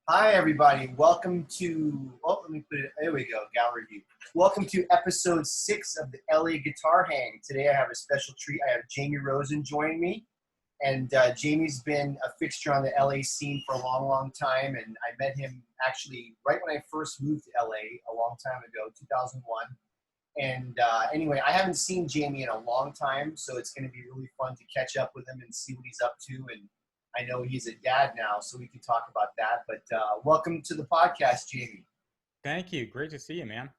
Hi, everybody. Welcome to, let me put it, there we go, gallery view. Welcome to episode 6 of the LA Guitar Hang. Today I have a special treat. I have Jamie Rosenn joining me. And Jamie's been a fixture on the LA scene for a long, long time. And I met him actually right when I first moved to LA a long time ago, 2001. And anyway, I haven't seen Jamie in a long time, so it's going to be really fun to catch up with him and see what he's up to. And I know he's a dad now, so we can talk about that. But welcome to the podcast, Jamie. Thank you. Great to see you, man.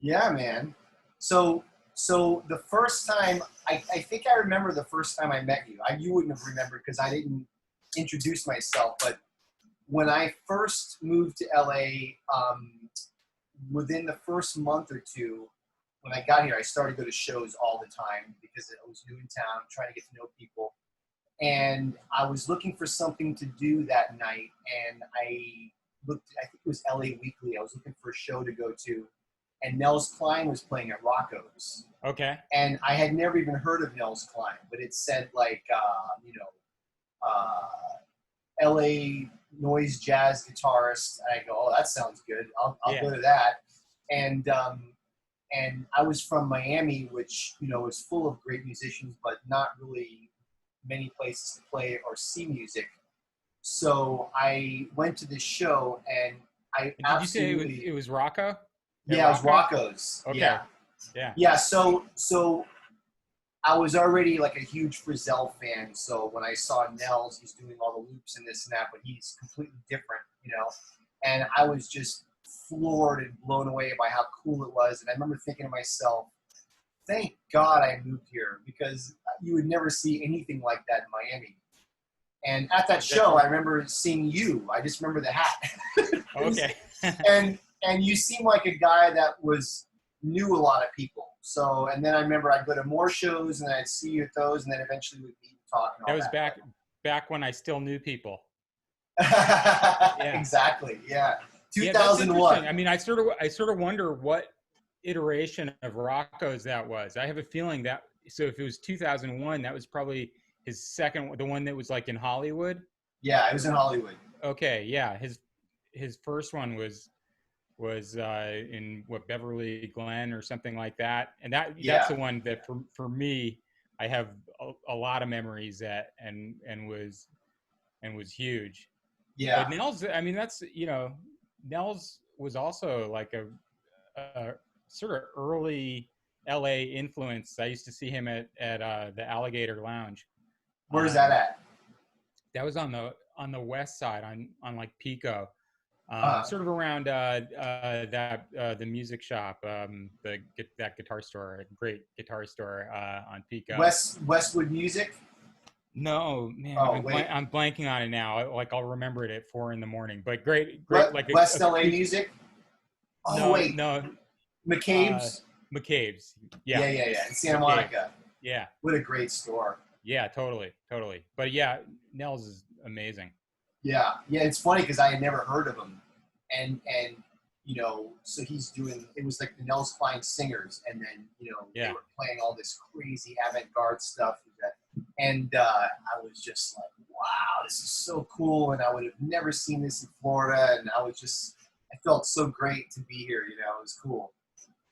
Yeah, man. So the first time, I think I remember the first time I met you. You wouldn't have remembered because I didn't introduce myself. But when I first moved to LA, within the first month or two, when I got here, I started to go to shows all the time because I was new in town, trying to get to know people. And I was looking for something to do that night, and I think it was LA Weekly. I was looking for a show to go to, and Nels Cline was playing at Rocco's. Okay. And I had never even heard of Nels Cline, but it said LA noise jazz guitarist. And I go, oh, that sounds good. I'll go to that. And I was from Miami, which, is full of great musicians, but not really many places to play or see music. So I went to this show, and Did you say it was Rocco? Yeah, it was Rocco's. Okay. Yeah. So I was already like a huge Frizzell fan. So when I saw Nels, he's doing all the loops and this and that, but he's completely different, and I was just floored and blown away by how cool it was. And I remember thinking to myself, thank God I moved here, because you would never see anything like that in Miami. And at that show, I remember seeing you. I just remember the hat. Okay. and you seem like a guy that knew a lot of people. So, and then I remember I'd go to more shows, and then I'd see you at those, and then eventually we'd meet and talk. And all that was back when I still knew people. Yeah. Exactly. Yeah. 2001. Yeah, I mean, I sort of wonder what iteration of Rocco's that was. I have a feeling that, so if it was 2001, that was probably his second, the one that was like in Hollywood. Yeah, it was in Hollywood. Okay, yeah, his first one was in Beverly Glen or something like that, and that's the one that for me I have a lot of memories at and was huge. Yeah. But Nels, I mean, that's Nels was also like a sort of early LA influence. I used to see him at the Alligator Lounge. Where's that at? That was on the west side on like Pico, sort of around the music shop, that guitar store, a great guitar store on Pico. Westwood Music. No, man, I'm blanking on it now. I'll remember it at 4 a.m. But great, like West LA Music. Oh no, wait, no, McCabe's. McCabe's, yeah, in Santa Monica. Yeah, what a great store. Yeah, totally. But yeah, Nels is amazing. Yeah, it's funny because I had never heard of him, and so he's doing. It was like the Nels Cline Singers, and then they were playing all this crazy avant-garde stuff. And I was just like, wow, this is so cool. And I would have never seen this in Florida. And I felt so great to be here. It was cool.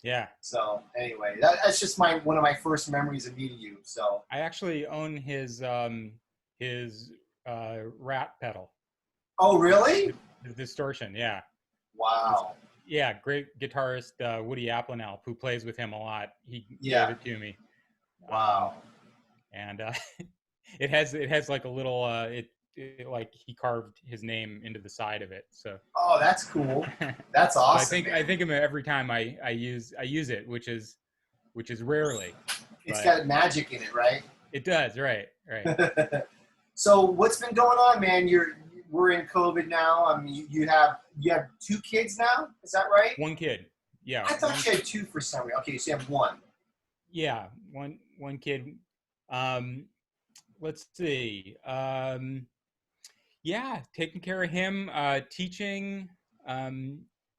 Yeah. So anyway, that's just one of my first memories of meeting you. So I actually own his Rat pedal. Oh, really? The distortion. Yeah. Wow. Yeah. Great guitarist, Woody Applenelp, who plays with him a lot. He gave it to me. Wow. And it has like a little like he carved his name into the side of it. So oh, that's cool. That's awesome. I think of it every time I use it, which is rarely. It's got magic in it, right? It does, right. So what's been going on, man? We're in COVID now. I mean, you have 2 kids now. Is that right? 1 kid. Yeah. I thought you had 2 for some reason. Okay, so you have 1. Yeah, one kid. Let's see. Yeah, taking care of him, teaching.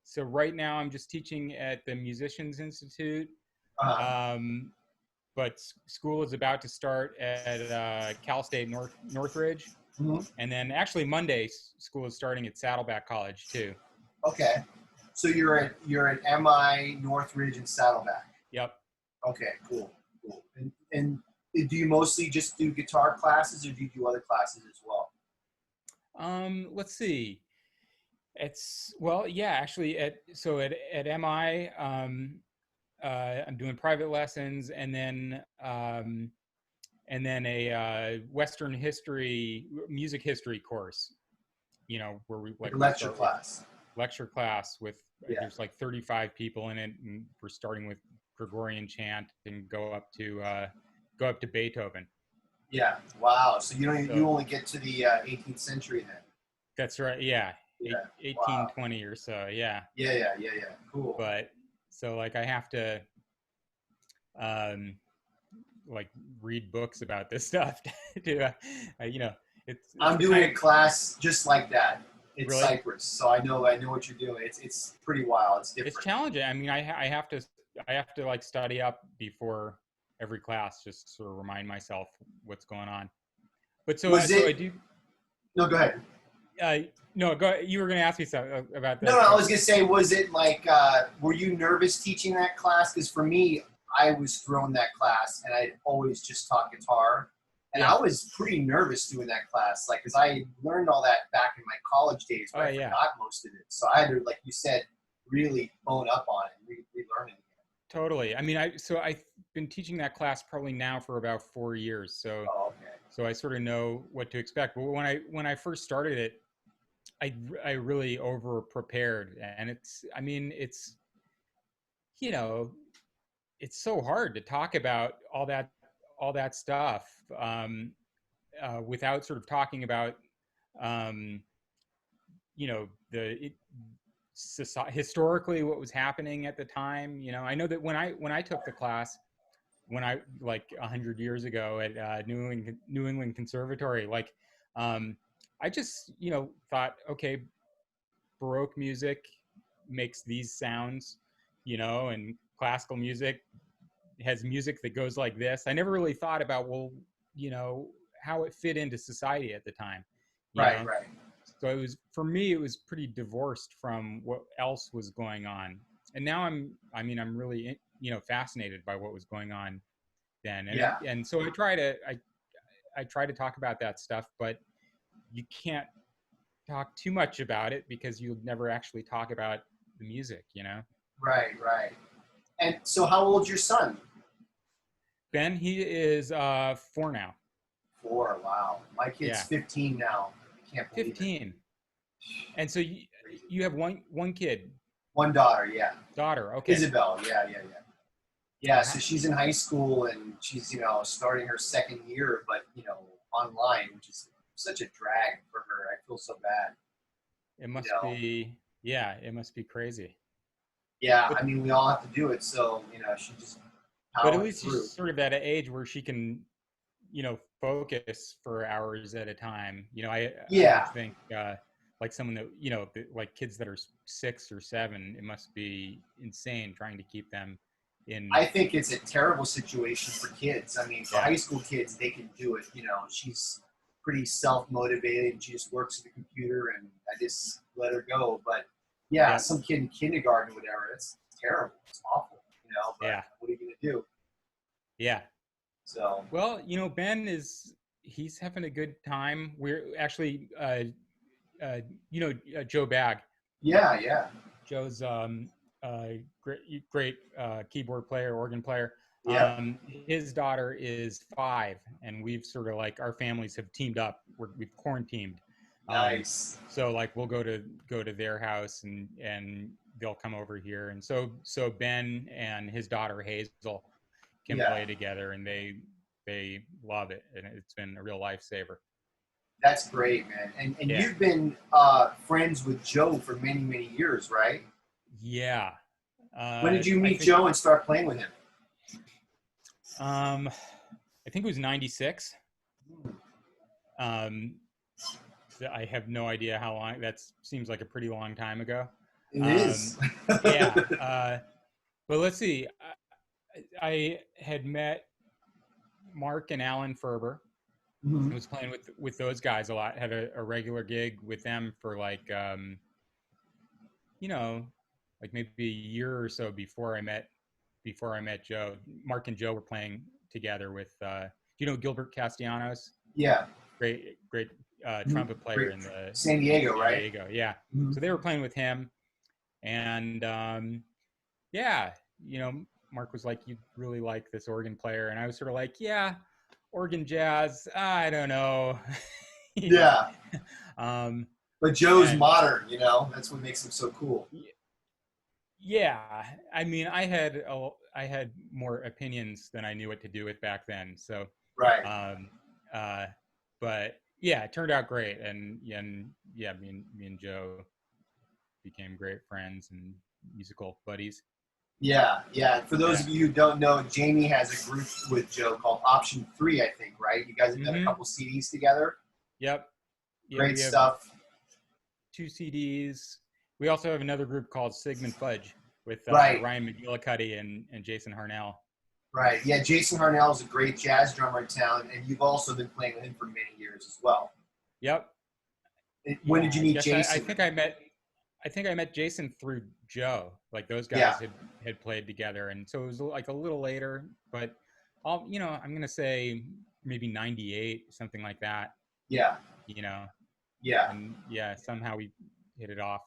So right now I'm just teaching at the Musicians Institute. But school is about to start at Cal State Northridge. Mhm. And then actually Monday school is starting at Saddleback College too. Okay. So you're at MI Northridge and Saddleback. Yep. Okay, cool, cool. And do you mostly just do guitar classes, or do you do other classes as well? Let's see. It's well, yeah, actually at MI, I'm doing private lessons, and then a Western history, music history course. Where Like a we lecture start with class. lecture class with Yeah. there's like 35 people in it, and we're starting with Gregorian chant and go up to Beethoven. Yeah. Wow. So you So only get to the 18th century then. that's right. Yeah, Yeah. Wow. 1820 or so. Yeah, Yeah. Yeah. Yeah. Yeah. Cool. but so like I have to um, like read books about this stuff to it's I'm the doing kind a of class just like that. It's really Cyprus, so I know what you're doing. It's pretty wild. It's it's different. challenging. I mean, I have to like study up before every class just to sort of remind myself what's going on. But Was so I it? do. No, go ahead. Uh, no, go. You were going to ask me something about No, that no, I stuff. was gonna say, was it like, were you nervous teaching that class? Because for me, I was thrown that class, and I always just taught guitar, and I Yeah. was pretty nervous doing that class, like, because I learned all that back in my college days, but Oh I yeah. forgot most of it. So I had to, like you said, really bone up on it, and relearn it again. Totally. I mean, I've been teaching that class probably now for about 4 years, Oh, okay. so I sort of know what to expect. But when I first started it, I really over prepared, and I mean you know it's so hard to talk about all that stuff without sort of talking about um, the historically what was happening at the time. I know that when I took the class when I like 100 years ago at New England Conservatory, like I just thought, okay, Baroque music makes these sounds, and classical music has music that goes like this. I never really thought about, well, you know, how it fit into society at the time, you Right, know. right. So it was for me, it was pretty divorced from what else was going on. And now I'm really, fascinated by what was going on then. Yeah. And so I try to talk about that stuff, but you can't talk too much about it because you'll never actually talk about the music. Right, right. And so, how old's your son? Ben, he is 4 now. 4. Wow. My kid's Yeah, 15 now. I can't believe it. 15. And so you have one kid, One daughter, yeah. daughter. Okay. Isabel, yeah, yeah, yeah. Yeah, Uh, so she's in high school and she's, starting her second year, but, online, which is such a drag for her. I feel so bad, It you must know. be, yeah, it must be crazy. Yeah, But I mean, we all have to do it, so, she just but at powering least she's through. sort of at an age where she can, focus for hours at a time. I would Yeah, think like someone that like kids that are 6 or 7, it must be insane trying to keep them in. I think it's a terrible situation for kids. I mean, for Yeah, high school kids, they can do it. She's pretty self-motivated and she just works at the computer and I just let her go. But yeah, yeah, some kid in kindergarten or whatever, it's terrible. It's awful, but yeah, what are you going to do? yeah. So, Well, Ben he's having a good time. We're actually Joe Bag. yeah, yeah, Joe's great keyboard player, organ player. yeah. His daughter is 5, and we've sort of like our families have teamed up. We've quarantined. Nice. So like we'll go to their house and they'll come over here, and so Ben and his daughter Hazel can Yeah, play together, and they love it, and it's been a real lifesaver. that's great, man. And Yeah, you've been friends with Joe for many, many years, right? yeah. When did you I meet think Joe and start playing with him? um, I think it was '96. Um, I have no idea how long. That seems like a pretty long time ago. It Um, is. yeah, but let's see. I had met Mark and Alan Ferber, Mm-hmm. I was playing with those guys a lot. Had a regular gig with them for like you know, like maybe a year or so before I met Joe. Mark and Joe were playing together with do you know Gilbert Castellanos? Yeah. Great Mm-hmm. trumpet player Great. in the San Diego, San right? Diego. Yeah. Mm-hmm. So they were playing with him, and yeah, you know, Mark was like, "You really like this organ player," and I was sort of like, "Yeah, organ jazz. I don't know." You know. Yeah. Um, But Joe's and modern, you know. That's what makes him so cool. yeah, I mean, I had more opinions than I knew what to do with back then. So, Right. um, uh, but yeah, it turned out great, and yeah, me and Joe became great friends and musical buddies. Yeah, yeah. For those Yeah. of you who don't know, Jamie has a group with Joe called Option 3, I think, right? You guys have done a Mm-hmm. couple CDs together. Yep. Yeah, Great we have stuff. 2 CDs. We also have another group called Sigmund Fudge with Right, Ryan McGillicuddy and Jason Harnell. right. Yeah, Jason Harnell is a great jazz drummer in town, and you've also been playing with him for many years as well. Yep. When Yeah, did you I meet guess Jason? I think I met Jason through Joe. Like those Yeah, guys had played together, and so it was like a little later. But I'll you know I'm gonna say maybe '98, something like that. yeah, You know, yeah. and yeah, somehow we hit it off.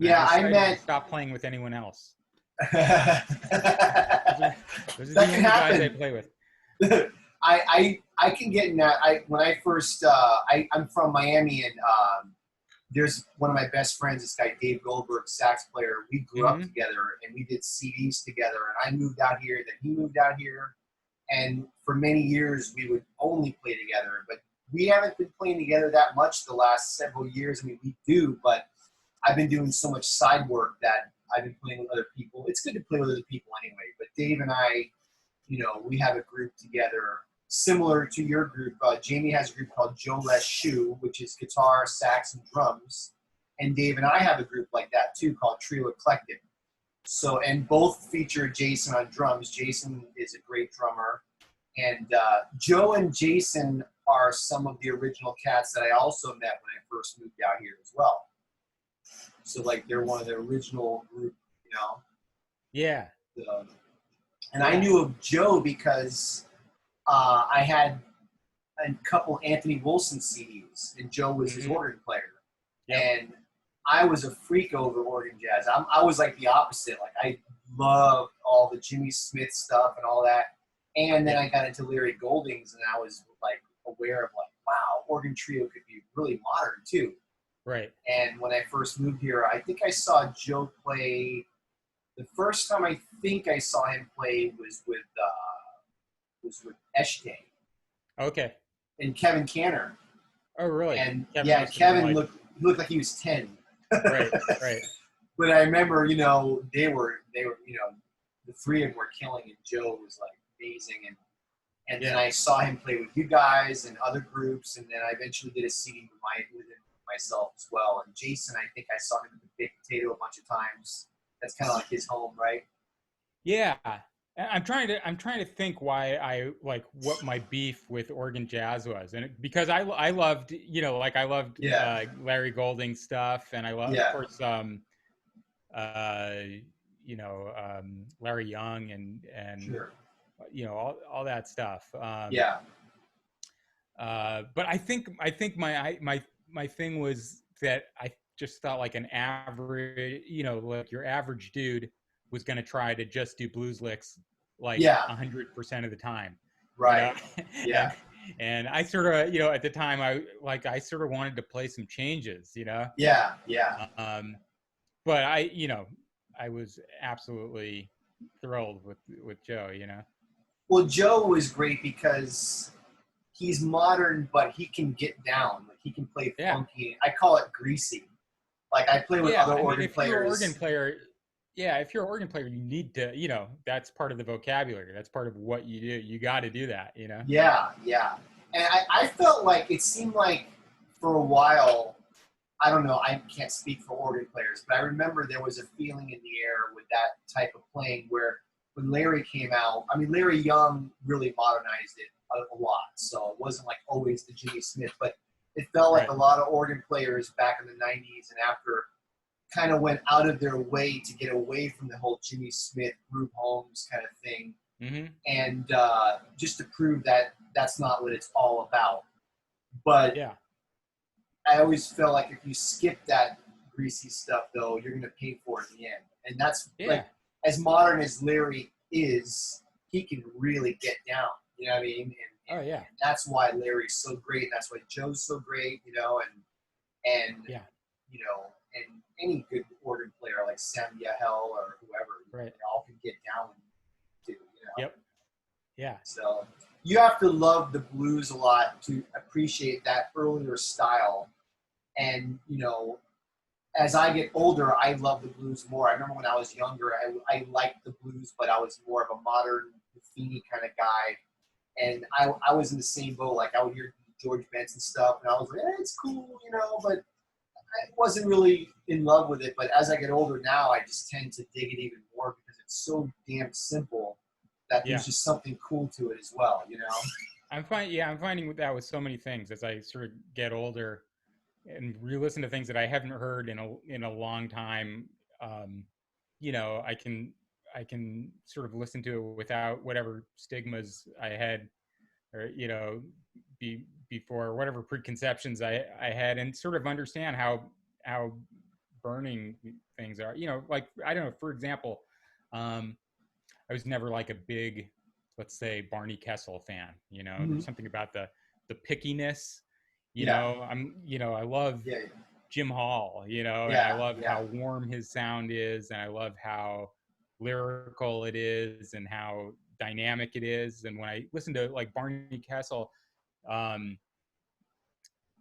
And I Yeah, I decided to met. stop playing with anyone else. Those are That those are the can only guys I happen. play with. I can get in that. When I first I'm from Miami, and there's one of my best friends, this guy Dave Goldberg, sax player. We grew up Mm-hmm. together and we did CDs together. And I moved out here, then he moved out here, and for many years we would only play together. But we haven't been playing together that much the last several years. I mean, we do, but I've been doing so much side work that I've been playing with other people. It's good to play with other people anyway. But Dave and I, we have a group together similar to your group. Jamie has a group called Joe Les Shoe, which is guitar, sax, and drums. And Dave and I have a group like that too called Trio Eclectic. So, and both feature Jason on drums. Jason is a great drummer. And Joe and Jason are some of the original cats that I also met when I first moved out here as well. So, like, they're one of the original group, you know. Yeah. The, and I Yeah. knew of Joe because I had a couple Anthony Wilson CDs, and Joe was his Mm-hmm. organ player. Yep. And I was a freak over organ jazz. I was like the opposite. Like I loved all the Jimmy Smith stuff and all that. And then Yeah. I got into Larry Golding's, and I was like aware of like, wow, organ trio could be really modern too. Right. And when I first moved here, I think I saw Joe play. The first time I think I saw him play was with Eshte Okay. and Kevin Canner. Oh, really? And Kevin yeah, must have been Kevin like, looked like he was 10. right. Right. But I remember, they were, the three of them were killing, and Joe was like amazing. And then Yeah. I saw him play with you guys and other groups, and then I eventually did a CD with him myself as well. And Jason, I think I saw him at the Big Potato a bunch of times. That's kind of like his home, right? Yeah. I'm trying to think why I like what my beef with organ jazz was, and because I loved like I loved Yeah, Larry Golding stuff, and I love of yeah, course uh Larry Young and sure. all that stuff. Yeah, But I think my thing was that I just thought like an average, like your average dude was going to try to just do blues licks like yeah, 100% of the time, you know, right. and Yeah, and I sort of, at the time I sort of wanted to play some changes, yeah, yeah. um, but I was absolutely thrilled with Joe. Well, Joe was great because he's modern, but he can get down. Like he can play Yeah. funky. I call it greasy. Like I play with Yeah, other I mean, organ if you're an organ players. player, yeah, if you're an organ player, you need to, that's part of the vocabulary. That's part of what you do. You got to do that. Yeah, yeah. And I felt like it seemed like for a while, I don't know, I can't speak for organ players, but I remember there was a feeling in the air with that type of playing where when Larry came out, I mean, Larry Young really modernized it. a lot. So it wasn't like always the Jimmy Smith, but it felt like Right. a lot of organ players back in the 90s and after kind of went out of their way to get away from the whole Jimmy Smith, Group Holmes kind of thing. Mm-hmm. And just to prove that that's not what it's all about. But Yeah. I always felt like if you skip that greasy stuff, though, you're going to pay for it in the end. And that's Yeah. like, as modern as Larry is, he can really get down. You know what I mean? And, Oh yeah. and that's why Larry's so great. And that's why Joe's so great. You know, and Yeah. you know, and any good organ player like Sam Yahel or whoever, Right. they all can get down too. You know. Yep. Yeah. So you have to love the blues a lot to appreciate that earlier style. And, you know, as I get older, I love the blues more. I remember when I was younger, I liked the blues, but I was more of a modern Buffini kind of guy. And I was in the same boat. Like, I would hear George Benson stuff, and I was like, it's cool, you know, but I wasn't really in love with it. But as I get older now, I just tend to dig it even more because it's so damn simple that Yeah. there's just something cool to it as well, you know? I'm finding that with so many things as I sort of get older and re-listen to things that I haven't heard in a long time. You know, I can sort of listen to it without whatever stigmas I had, or you know, before whatever preconceptions I had, and sort of understand how burning things are. You know, like I don't know, for example, I was never like a big, let's say, Barney Kessel fan. You know, Mm-hmm. there's something about the pickiness. You Yeah. know, I love Yeah. Jim Hall. You know, and I Yeah. love Yeah. how warm his sound is, and I love how lyrical it is, and how dynamic it is. And when I listen to like Barney Kessel, um,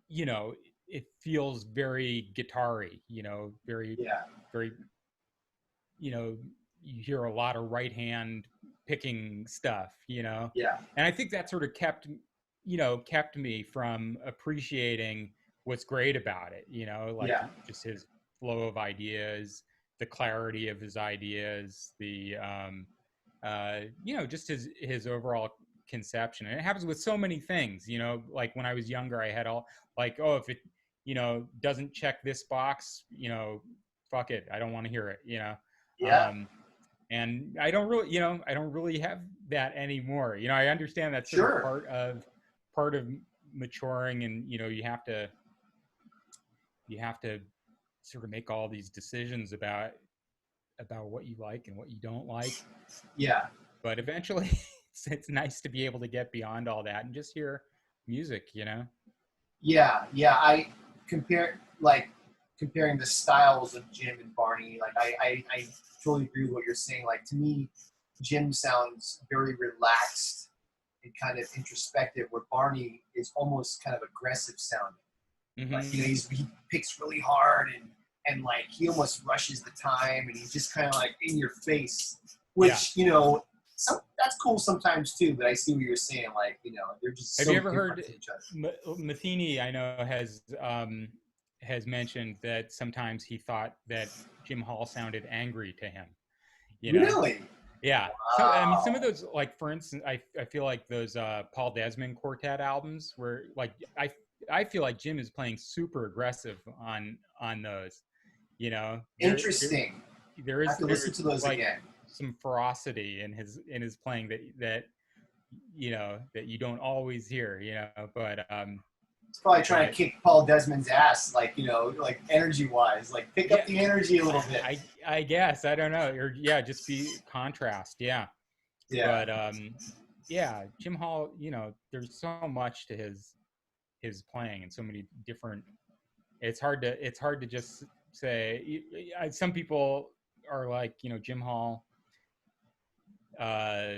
you know, it feels very guitar-y. You know, very, Yeah. very, you know, you hear a lot of right hand picking stuff, you know, Yeah. and I think that sort of kept me from appreciating what's great about it, you know, like Yeah. just his flow of ideas, the clarity of his ideas, the you know, just his overall conception. And it happens with so many things, you know, like when I was younger, I had all like, oh, if it, you know, doesn't check this box, you know, fuck it, I don't want to hear it, you know. Yeah. um and I don't really, you know, I don't really have that anymore. You know, I understand that's sort of Sure. part of maturing, and you know, you have to sort of make all these decisions about what you like and what you don't like. Yeah. But eventually, it's nice to be able to get beyond all that and just hear music, you know. Yeah. Yeah. Comparing the styles of Jim and Barney. Like I totally agree with what you're saying. Like to me, Jim sounds very relaxed and kind of introspective, where Barney is almost kind of aggressive sounding. Like, you know, Mm-hmm. he picks really hard and like he almost rushes the time and he's just kind of like in your face, which, you know, that's cool sometimes too, but I see what you're saying. Like, you know, they're just Have so you ever different heard from each other. Matheny? I know has mentioned that sometimes he thought that Jim Hall sounded angry to him. You know, Really? yeah. So I mean, some of Wow. those, like for instance, I feel like those Paul Desmond quartet albums where like I feel like Jim is playing super aggressive on those. You know, Interesting. I have to listen there's to those like again. some ferocity in his playing that you know that you don't always hear. You know, It's probably trying to but kick Paul Desmond's ass, like, you know, like energy wise, like pick up yeah, the energy a little bit. I guess I don't know, or yeah, just be contrast. Yeah, Yeah. but yeah, Jim Hall, you know, there's so much to his playing and so many different. It's hard to just say. Some people are like, you know, Jim Hall, uh,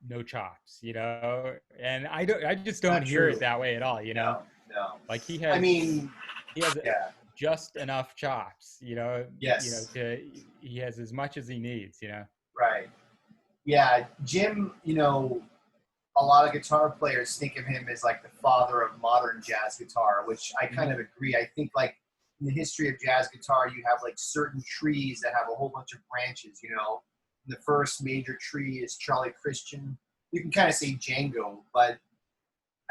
no chops, you know, and I just don't Not hear true. it that way at all, you know. No, no. Like I mean, he has yeah. just enough chops, you know, Yes. he has as much as he needs, you know. Right. Yeah. Jim, you know, a lot of guitar players think of him as like the father of modern jazz guitar, which I kind of Mm-hmm. agree. I think like in the history of jazz guitar, you have like certain trees that have a whole bunch of branches, you know. And the first major tree is Charlie Christian. At you can kind of say Django, but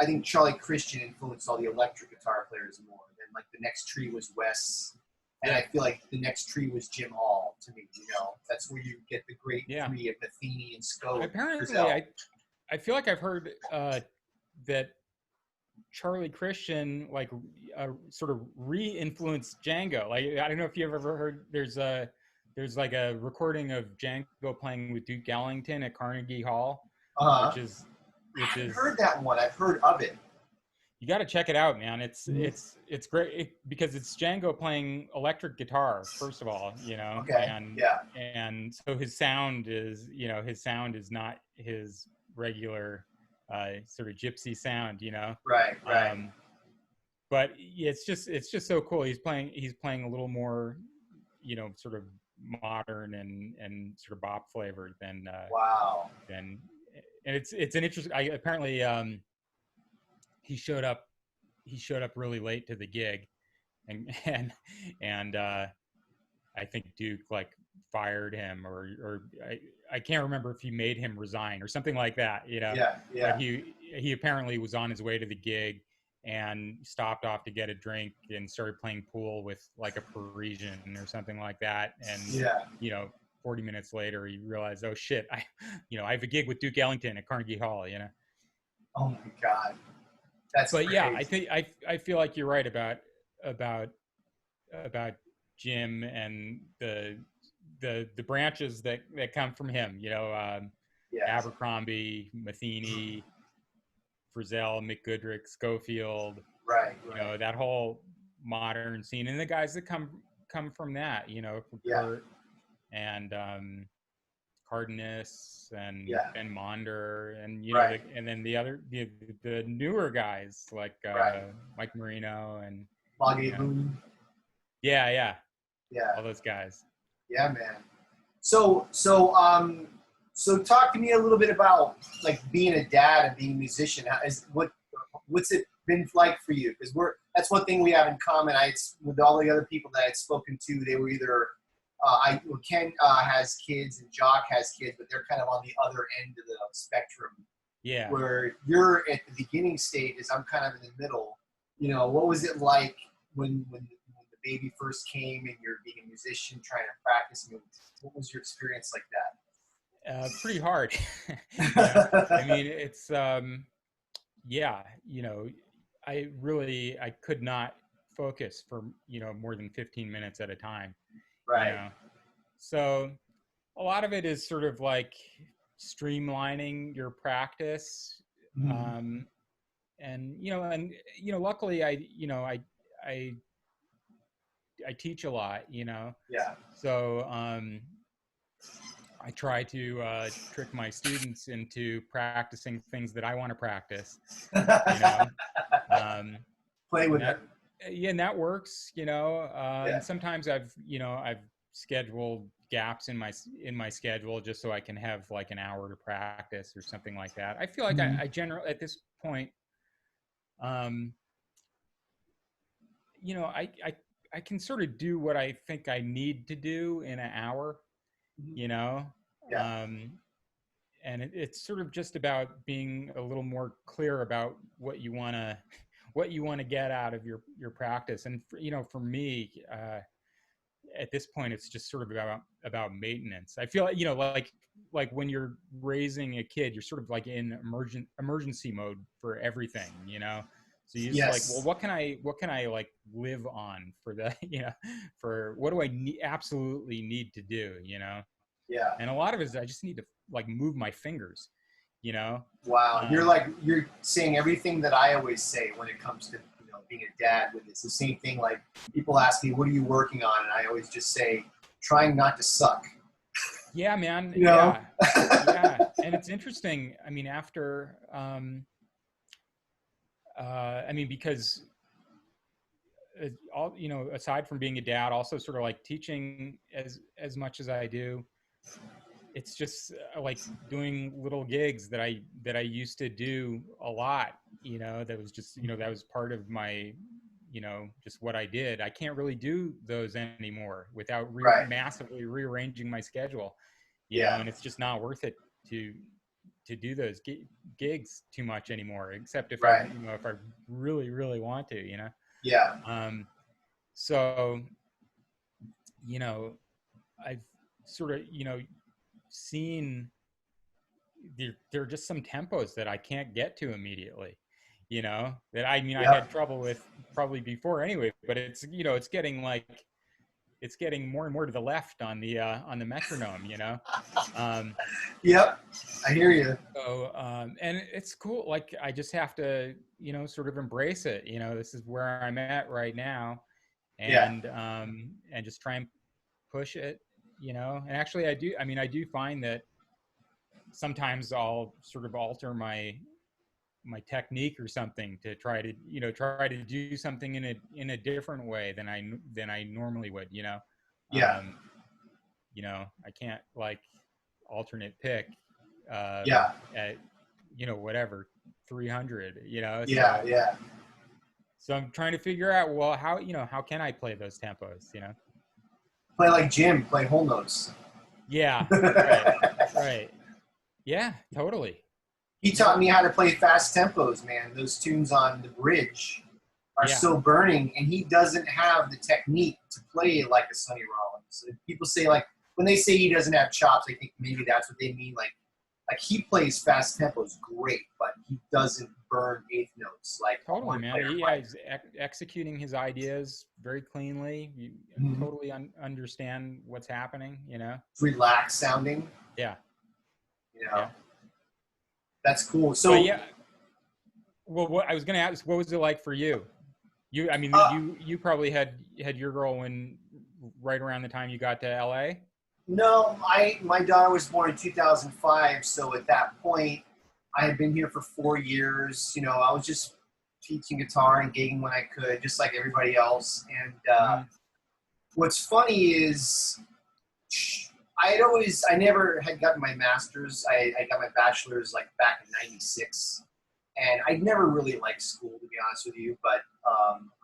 I think Charlie Christian influenced all the electric guitar players more. Then like the next tree was Wes, and I feel like the next tree was Jim Hall to me. That's where you get the great three of Metheny and Scope. Apparently, I feel like I've heard that Charlie Christian sort of re-influenced Django. Like, I don't know if you've ever heard. There's like a recording of Django playing with Duke Ellington at Carnegie Hall, which is. I've heard that one. I've heard of it. You got to check it out, man. It's great because it's Django playing electric guitar, first of all, Okay. And so his sound is not his regular sort of gypsy sound, Right. But it's just so cool. He's playing a little more, sort of modern and sort of bop flavored than wow. And it's an interesting. Apparently he showed up really late to the gig, and I think Duke like fired him or I can't remember if he made him resign or something like that. Yeah. But he apparently was on his way to the gig and stopped off to get a drink and started playing pool with like a Parisian or something like that. And 40 minutes later, he realized, oh shit, I have a gig with Duke Ellington at Carnegie Hall. Oh my God, that's. But crazy. yeah, I feel like you're right about Jim and the branches that come from him. Abercrombie, Metheny, Frizzell, McGoodrick, Schofield. Right. That whole modern scene, and the guys that come from that. From Kurt and Cardenas and Ben Monder and and then the newer guys like Mike Marino and yeah all those guys. Yeah, man. So talk to me a little bit about like being a dad and being a musician. What's it been like for you? Because that's one thing we have in common. With all the other people that I'd spoken to, they were either Ken has kids and Jock has kids, but they're kind of on the other end of the spectrum. Yeah. Where you're at the beginning stages, I'm kind of in the middle. What was it like when the baby first came and you're being a musician trying to practice? What was your experience like that? Pretty hard. I mean, it's I could not focus for more than 15 minutes at a time. Right. So a lot of it is sort of like streamlining your practice. Mm-hmm. Luckily I teach a lot, Yeah. So I try to trick my students into practicing things that I want to practice. Play with that. Yeah, and that works. And sometimes I've scheduled gaps in my schedule just so I can have like an hour to practice or something like that. I feel like I generally at this point, I can sort of do what I think I need to do in an hour, and it's sort of just about being a little more clear about what you want to get out of your practice. And for me, at this point, it's just sort of about maintenance. I feel like when you're raising a kid, you're sort of like in emergency mode for everything, So you just like, well, what can I like live on for the, for what do I absolutely need to do, Yeah. And a lot of it is I just need to like move my fingers, Wow. You're saying everything that I always say when it comes to, being a dad with it's the same thing. Like people ask me, what are you working on? And I always just say, trying not to suck. Yeah, man. Yeah. And it's interesting. I mean, after, because all, aside from being a dad, also sort of like teaching as much as I do, it's just like doing little gigs that I used to do a lot, that was just, that was part of my, just what I did. I can't really do those anymore without massively rearranging my schedule, and it's just not worth it to do those gigs too much anymore, except if Right. if I really, really want to, Yeah. So, I've sort of, seen there are just some tempos that I can't get to immediately, that I Yep. had trouble with probably before anyway, but it's, it's getting more and more to the left on the metronome, Um, Yep. I hear you. so, and it's cool. Like I just have to, sort of embrace it. This is where I'm at right now, Yeah. and just try and push it. And actually, I do find that sometimes I'll sort of alter my technique or something to try to do something in a different way than I normally would. Yeah. Um, I can't like alternate pick Yeah. at whatever 300, Yeah. so Yeah. I'm trying to figure out, well, how can I play those tempos, Play like Jim. Play whole notes. yeah, right, right, yeah, totally, He taught me how to play fast tempos, man. Those tunes on the bridge are yeah, so burning, and he doesn't have the technique to play like a Sonny Rollins. People say, like, when they say he doesn't have chops, I think maybe that's what they mean. Like he plays fast tempos great, but he doesn't burn eighth notes like a totally, horn man. player Yeah, might. he's executing his ideas very cleanly. You Mm-hmm. totally understand what's happening, Relaxed sounding, yeah, you yeah. know. That's cool. But So, yeah, well, what I was going to ask, what was it like for you? uh, You probably had your girl when right around the time you got to LA. no, my daughter was born in 2005, so at that point, I had been here for 4 years. I was just teaching guitar and gigging when I could, just like everybody else. And Hmm. what's funny is I never had gotten my master's. I got my bachelor's like back in '96, and I never really liked school, to be honest with you. But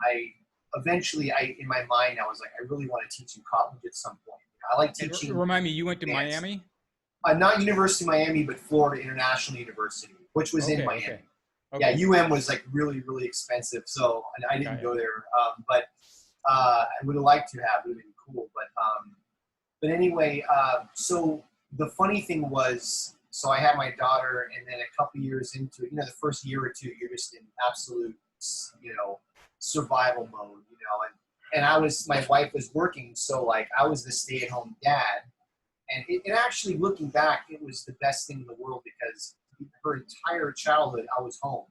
I eventually, in my mind, I was like, I really want to teach in college at some point. I like And teaching remind me, you went to advanced. Miami? Not University of Miami, but Florida International University, which was in Okay, Miami. okay, Yeah, okay. was like really, really expensive, so I Got didn't it. go there. But I would have liked to have. It would have been cool. But anyway, so the funny thing was, so I had my daughter, and then a couple years into it, the first year or two, you're just in absolute, survival mode, and my wife was working, so like I was the stay-at-home dad, and it actually, looking back, it was the best thing in the world because her entire childhood I was home.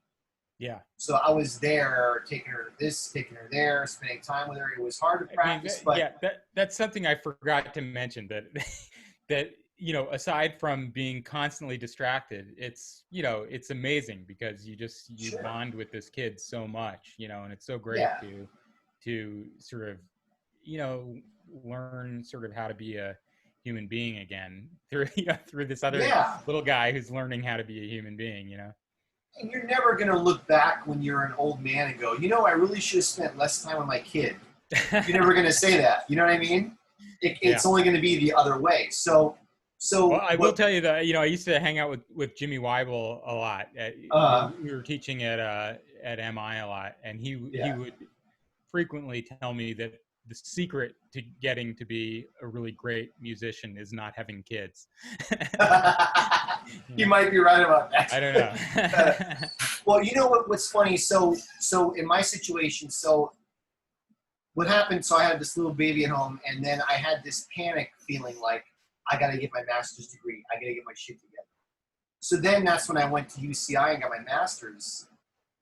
Yeah. So I was there, taking her to this, taking her there, spending time with her. It was hard to practice, but Yeah, that's something I forgot to mention, that that aside from being constantly distracted, it's amazing because you sure, bond with this kid so much, and it's so great yeah, to sort of learn sort of how to be a human being again through through this other yeah. little guy who's learning how to be a human being. And you're never going to look back when you're an old man and go, I really should have spent less time with my kid. You're never going to say that. You know what I mean? Yeah. It's only going to be the other way. Well, I will What? tell you that I used to hang out with Jimmy Weibel a lot. Uh, We were teaching at MI a lot, and he yeah. would frequently tell me that the secret to getting to be a really great musician is not having kids. You might be right about I don't that. know. Well, what's funny? So in my situation, so what happened? So I had this little baby at home, and then I had this panic feeling like I got to get my master's degree. I got to get my shit together. So then that's when I went to UCI and got my master's.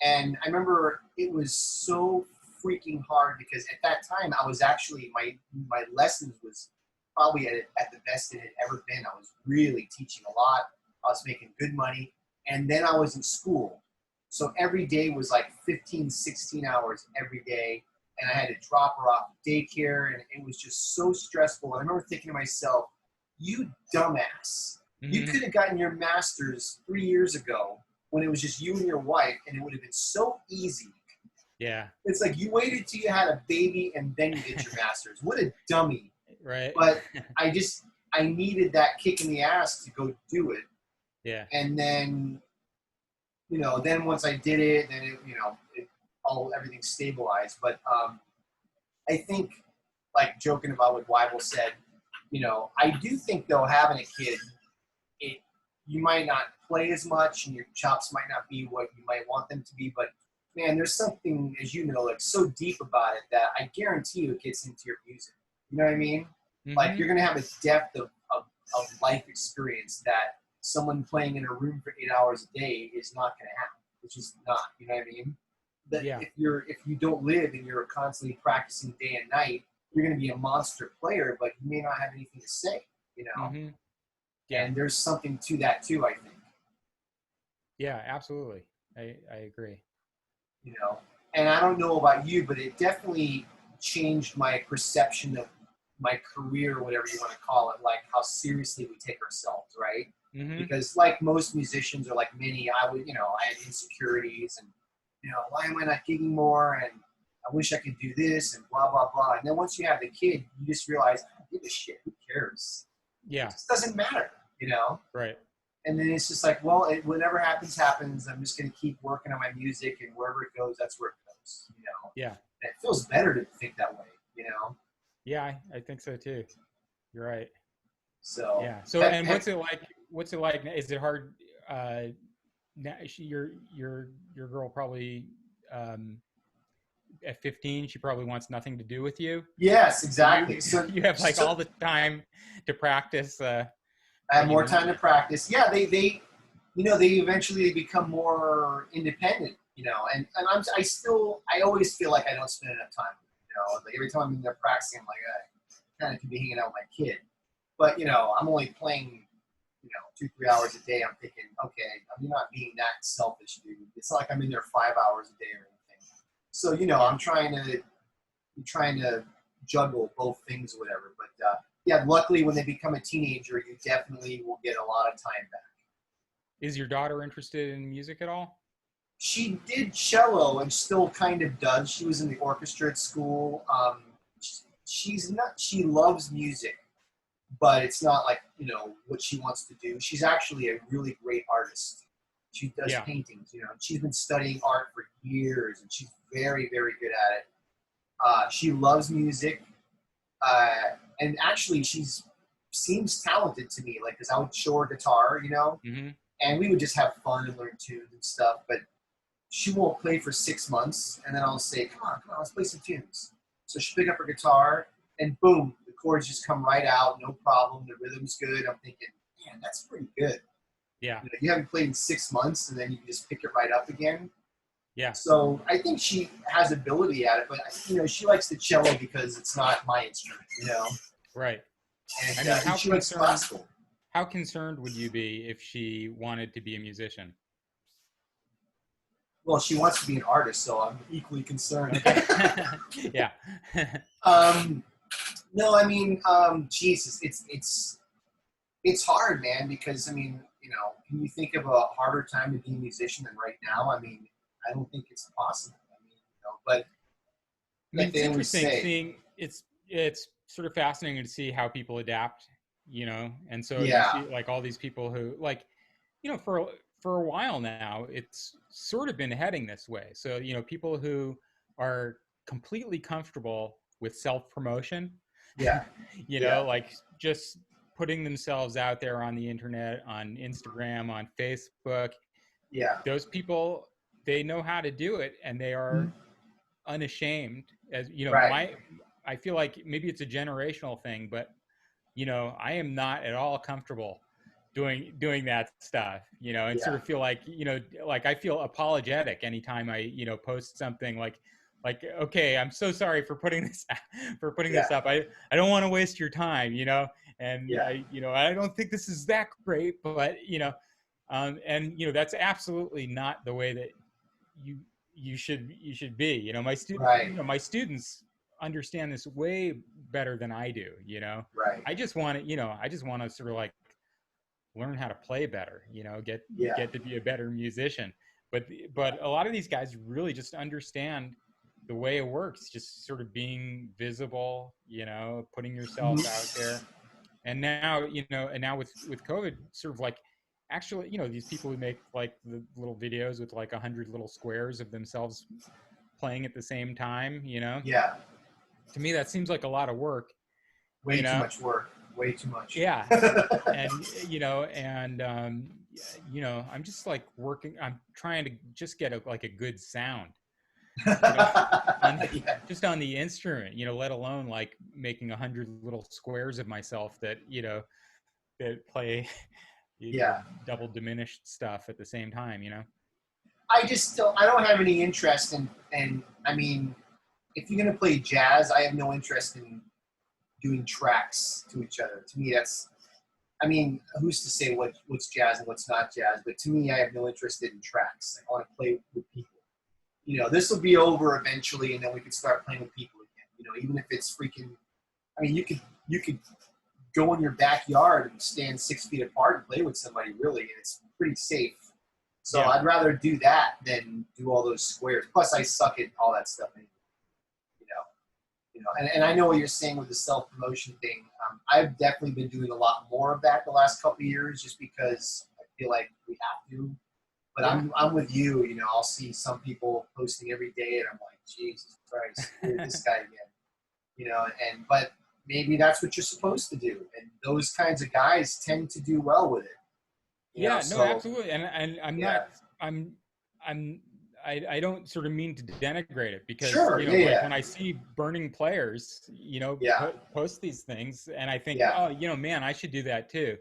And I remember it was so freaking hard because at that time I was actually my lessons was probably at the best it had ever been. I was really teaching a lot. I was making good money, and then I was in school. So every day was like 15, 16 hours every day, and I had to drop her off at daycare, and it was just so stressful. And I remember thinking to myself, you dumbass, you Hmm. could have gotten your master's 3 years ago when it was just you and your wife, and it would have been so easy. Yeah. It's like you waited till you had a baby and then you get your master's. What a dummy. Right. But I needed that kick in the ass to go do it. Yeah. And then, then once I did it, then everything stabilized. But I think, like joking about what Weibel said, I do think though having a kid, it you might not play as much, and your chops might not be what you might want them to be. But man, there's something, as you know, like so deep about it that I guarantee you it gets into your music. You know what I mean? Like Mm-hmm. you're gonna have a depth of life experience that someone playing in a room for 8 hours a day is not gonna have. It's just not. You know what I mean? That Yeah. if you don't live and you're constantly practicing day and night, you're gonna be a monster player, but you may not have anything to say. Mm-hmm. Yeah. And there's something to that too, I think. Yeah, absolutely. I agree. you know. And I don't know about you, but it definitely changed my perception of my career, or whatever you want to call it, like how seriously we take ourselves, right? Mm-hmm. Because like most musicians, or like many, I had insecurities, and why am I not gigging more? And I wish I could do this, and blah blah blah. And then once you have the kid, you just realize, I don't give a shit. Who cares? It Yeah. just doesn't matter. Right. And then it's just like, well, whatever happens, happens. I'm just going to keep working on my music, and wherever it goes, that's where it goes. Yeah. And it feels better to think that way. Yeah, I think so too. You're right. So, Yeah. So, and what's it like? What's it like? Is it hard? Now, your girl probably um, at 15, she probably wants nothing to do with you. yes, So exactly. So, you have like all the time to practice. I have What you more want. time to practice. Yeah, they eventually become more independent. And I always feel like I don't spend enough time. Like every time I'm in there practicing, I'm like, I kind of could be hanging out with my kid. But I'm only playing 2-3 hours a day. I'm thinking, okay, I'm not being that selfish, dude. It's not like I'm in there 5 hours a day or anything. So Yeah. I'm trying to juggle both things, or whatever. But yeah, luckily when they become a teenager, you definitely will get a lot of time back. Is your daughter interested in music at all? She did cello and still kind of does. She was in the orchestra at school. She's not. She loves music, but it's not like what she wants to do. She's actually a really great artist. She does Yeah. paintings. She's been studying art for years, and she's very, very good at it. She loves music, and actually, she's seems talented to me. Like, because I would show her guitar, Mm-hmm. and we would just have fun and learn tunes and stuff. But she won't play for 6 months, and then I'll say, come on, let's play some tunes. So she pick up her guitar, and boom, the chords just come right out, no problem. The rhythm's good. I'm thinking, man, that's pretty good. Yeah. You haven't played in 6 months, and then you can just pick it right up again. Yeah. So I think she has ability at it, but she likes the cello because it's not my instrument. Right. I And, mean, and she likes classical. how concerned would you be if she wanted to be a musician? Well, she wants to be an artist, so I'm equally concerned. Okay. Yeah. No, I mean, Jesus, it's hard, man, because can you think of a harder time to be a musician than right now? I mean, I don't think it's possible. I mean, but I mean, like it's they always interesting say, seeing it's sort of fascinating to see how people adapt, and so you yeah, see like all these people who like, for a while now, it's sort of been heading this way. So, people who are completely comfortable with self-promotion, yeah, yeah, like just putting themselves out there on the internet, on Instagram, on Facebook, yeah, those people, they know how to do it, and they mhm, are unashamed. As right, I feel like maybe it's a generational thing, but I am not at all comfortable doing that stuff, and sort yeah, of feel like, like I feel apologetic anytime I, post something like, okay, I'm so sorry for putting this for putting yeah, this up. I don't want to waste your time, and yeah, I don't think this is that great, but and that's absolutely not the way that you you should be. right, My students understand this way better than I do. right, I just want to sort of like learn how to play better, yeah, get to be a better musician. But a lot of these guys really just understand the way it works, just sort of being visible, putting yourself out mhm, there. And now, and now with COVID, sort of like actually, these people who make like the little videos with like 100 little squares of themselves playing at the same time, Yeah. to me, that seems like a lot of work, Way too much work. Way too much. Yeah. And, I'm just like I'm trying to just get like a good sound, you know, Yeah. just on the instrument, let alone like making 100 little squares of myself that, that play Yeah. double diminished stuff at the same time, I don't have any interest in, I mean, if you're going to play jazz, I have no interest in doing tracks to each other. To me, I mean, who's to say what's jazz and what's not jazz? But to me, I have no interest in tracks. I want to play with people. This will be over eventually, and then we could start playing with people again. Even if it's freaking, I mean, you could go in your backyard and stand 6 feet apart and play with somebody, really, and it's pretty safe. So Yeah. I'd rather do that than do all those squares. Plus, I suck at all that stuff anyway. And I know what you're saying with the self-promotion thing. I've definitely been doing a lot more of that the last couple of years, just because I feel like we have to. But Yeah. I'm with you. I'll see some people posting every day, and I'm like, Jesus Christ, here this guy again. But maybe that's what you're supposed to do, and those kinds of guys tend to do well with it. No, absolutely. And I'm yeah. I don't sort of mean to denigrate it, because Sure, when I see burning players, Yeah. post these things, and I think, Yeah. oh, man, I should do that too,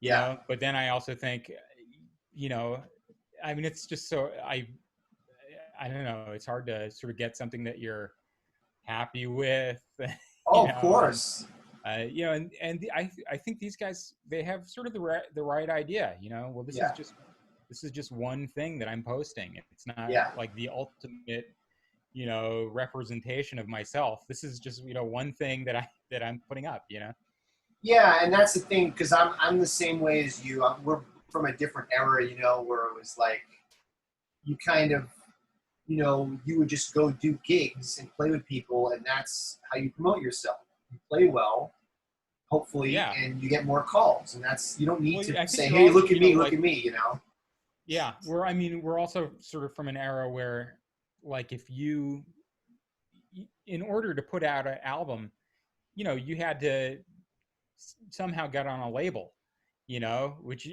Yeah. But then I also think, I mean, it's just so I don't know. It's hard to sort of get something that you're happy with. Oh, of course. I think these guys, they have sort of the right idea. Well, this is just one thing that I'm posting. It's not like the ultimate, representation of myself. This is just, one thing that I'm putting up. Yeah, and that's the thing, because I'm the same way as you. We're from a different era, where it was like you kind of, you would just go do gigs and play with people, and that's how you promote yourself. You play well, hopefully, and you get more calls, and you don't need to say, hey, also, look at me, look at me, Yeah, we're also sort of from an era where, like, if you, in order to put out an album, you had to somehow get on a label, which,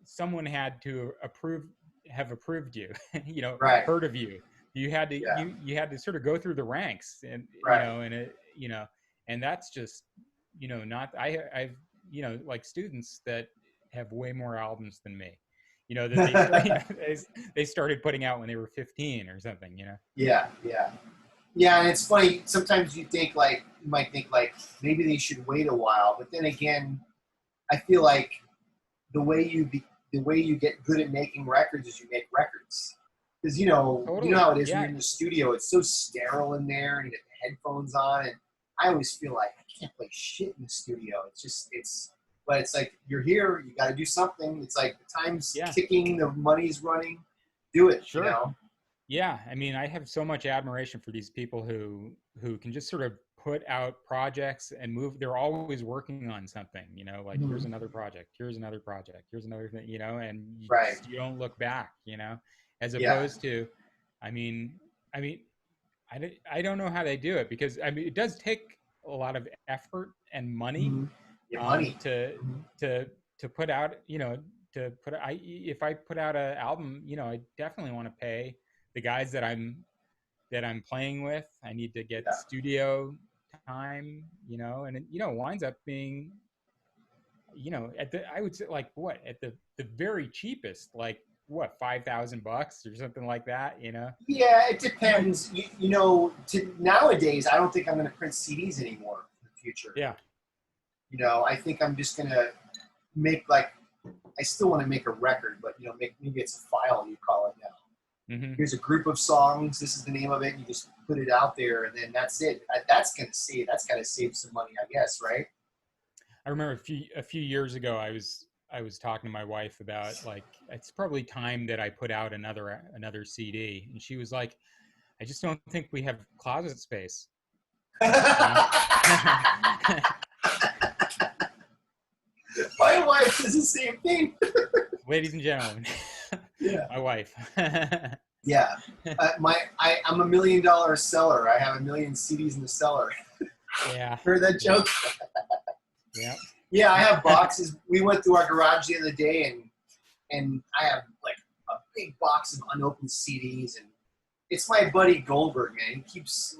someone had to have approved you, right. heard of you. You had to, you had to sort of go through the ranks, and, and that's just, not, I've, like students that have way more albums than me, that they started putting out when they were 15 or something, Yeah, and it's funny. Sometimes you might think like maybe they should wait a while, but then again, I feel like the way you get good at making records is you make records, because Totally. You know how it is when you're in the studio. It's so sterile in there, and you get the headphones on, and I always feel like I can't play shit in the studio. But it's like, you're here, you got to do something. It's like the time's ticking, the money's running. Do it. Sure. Yeah, I mean, I have so much admiration for these people who can just sort of put out projects and move. They're always working on something, like here's another project, here's another project, here's another thing, and you don't look back, as opposed to, I don't know how they do it, because it does take a lot of effort and money, to put out, if I put out an album, I definitely want to pay the guys that I'm playing with. I need to get studio time, and it, winds up being, I would say, like, what, at the very cheapest, like, what, $5,000 or something like that, Yeah, it depends. Nowadays, I don't think I'm going to print CDs anymore in the future. Yeah. I think I'm just going to make, like, I still want to make a record, but, maybe it's a file, you call it now. Mm-hmm. Here's a group of songs. This is the name of it. You just put it out there, and then that's it. That's got to save some money, I guess, right? I remember a few years ago, I was talking to my wife about, like, it's probably time that I put out another CD, and she was like, I just don't think we have closet space. My wife does the same thing. ladies and gentlemen, Yeah. my wife. Yeah. I'm a $1 million seller. I have 1 million CDs in the cellar. Yeah. Heard that joke? Yeah. Yeah, I have boxes. We went through our garage the other day, and I have like a big box of unopened CDs, and it's my buddy Goldberg, man.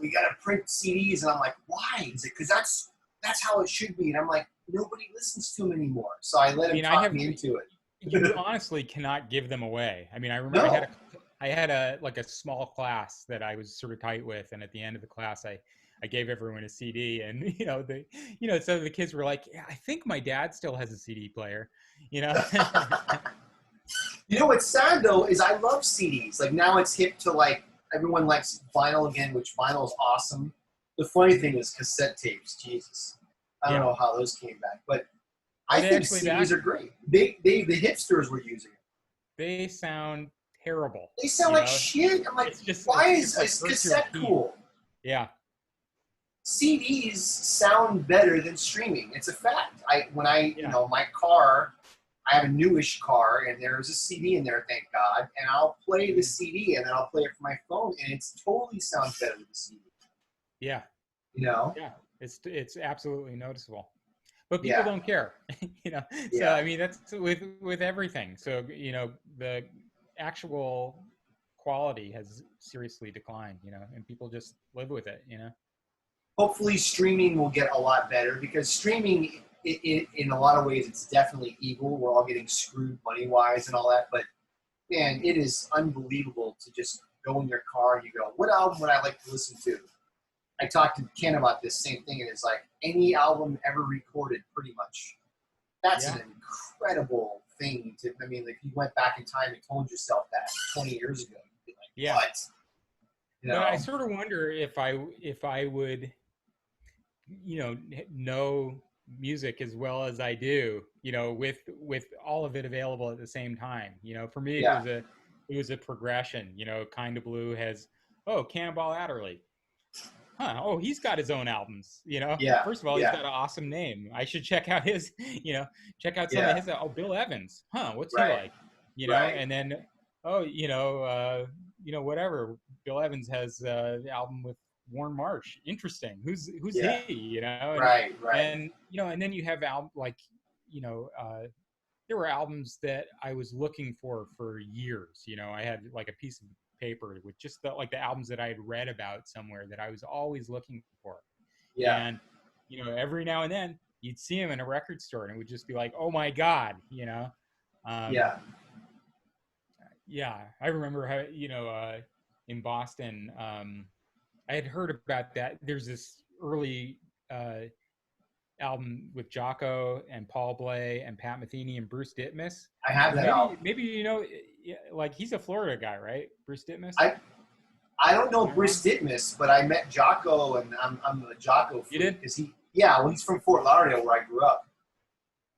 We got to print CDs, and I'm like, why? Is it because that's how it should be? And I'm like, nobody listens to them anymore. So I let him talk me into it. You honestly cannot give them away. I mean, I remember No. I had a small class that I was sort of tight with, and at the end of the class, I gave everyone a CD, and some of the kids were like, "Yeah, I think my dad still has a CD player," you know. You know what's sad though is I love CDs. Like now it's hip to like everyone likes vinyl again, which vinyl is awesome. The funny thing is cassette tapes. Jesus, I don't know how those came back, but I think CDs are great. The hipsters were using it. They sound terrible. They sound like shit. I'm like, why is cassette cool? Yeah. CDs sound better than streaming. It's a fact. My car, I have a newish car, and there's a CD in there, thank God, and I'll play the CD, and then I'll play it from my phone, and it totally sounds better with the CD. Yeah. Yeah, it's absolutely noticeable. But people don't care, So I mean, that's with everything. So the actual quality has seriously declined, and people just live with it, Hopefully, streaming will get a lot better because streaming, in a lot of ways, it's definitely evil. We're all getting screwed money-wise and all that. But man, it is unbelievable to just go in your car and you go, "What album would I like to listen to?" I talked to Ken about this same thing, and it's like any album ever recorded, pretty much. That's an incredible thing to. I mean, if you went back in time and told yourself that 20 years ago, you'd be like, "What?" But I sort of wonder if I would, know music as well as I do, with all of it available at the same time. For me, it was a progression. Kind of Blue has, Cannonball Adderley. Huh. Oh, he's got his own albums, Yeah. First of all, he's got an awesome name. I should check out his, check out some of his. Oh, Bill Evans. Huh. What's he like? And then, whatever. Bill Evans has the album with Warren Marsh. Interesting. Who's he? And and then you have there were albums that I was looking for years. I had like a piece of paper with just the albums that I had read about somewhere that I was always looking for. Yeah. And every now and then you'd see them in a record store, and it would just be like, oh my God, Yeah, I remember how in Boston, I had heard about that. There's this early album with Jocko and Paul Bley and Pat Metheny and Bruce Ditmas. I have that album. Maybe he's a Florida guy, right? Bruce Ditmas. I don't know Bruce Ditmas, but I met Jocko, and I'm a Jocko freak. You did? Because he's from Fort Lauderdale, where I grew up.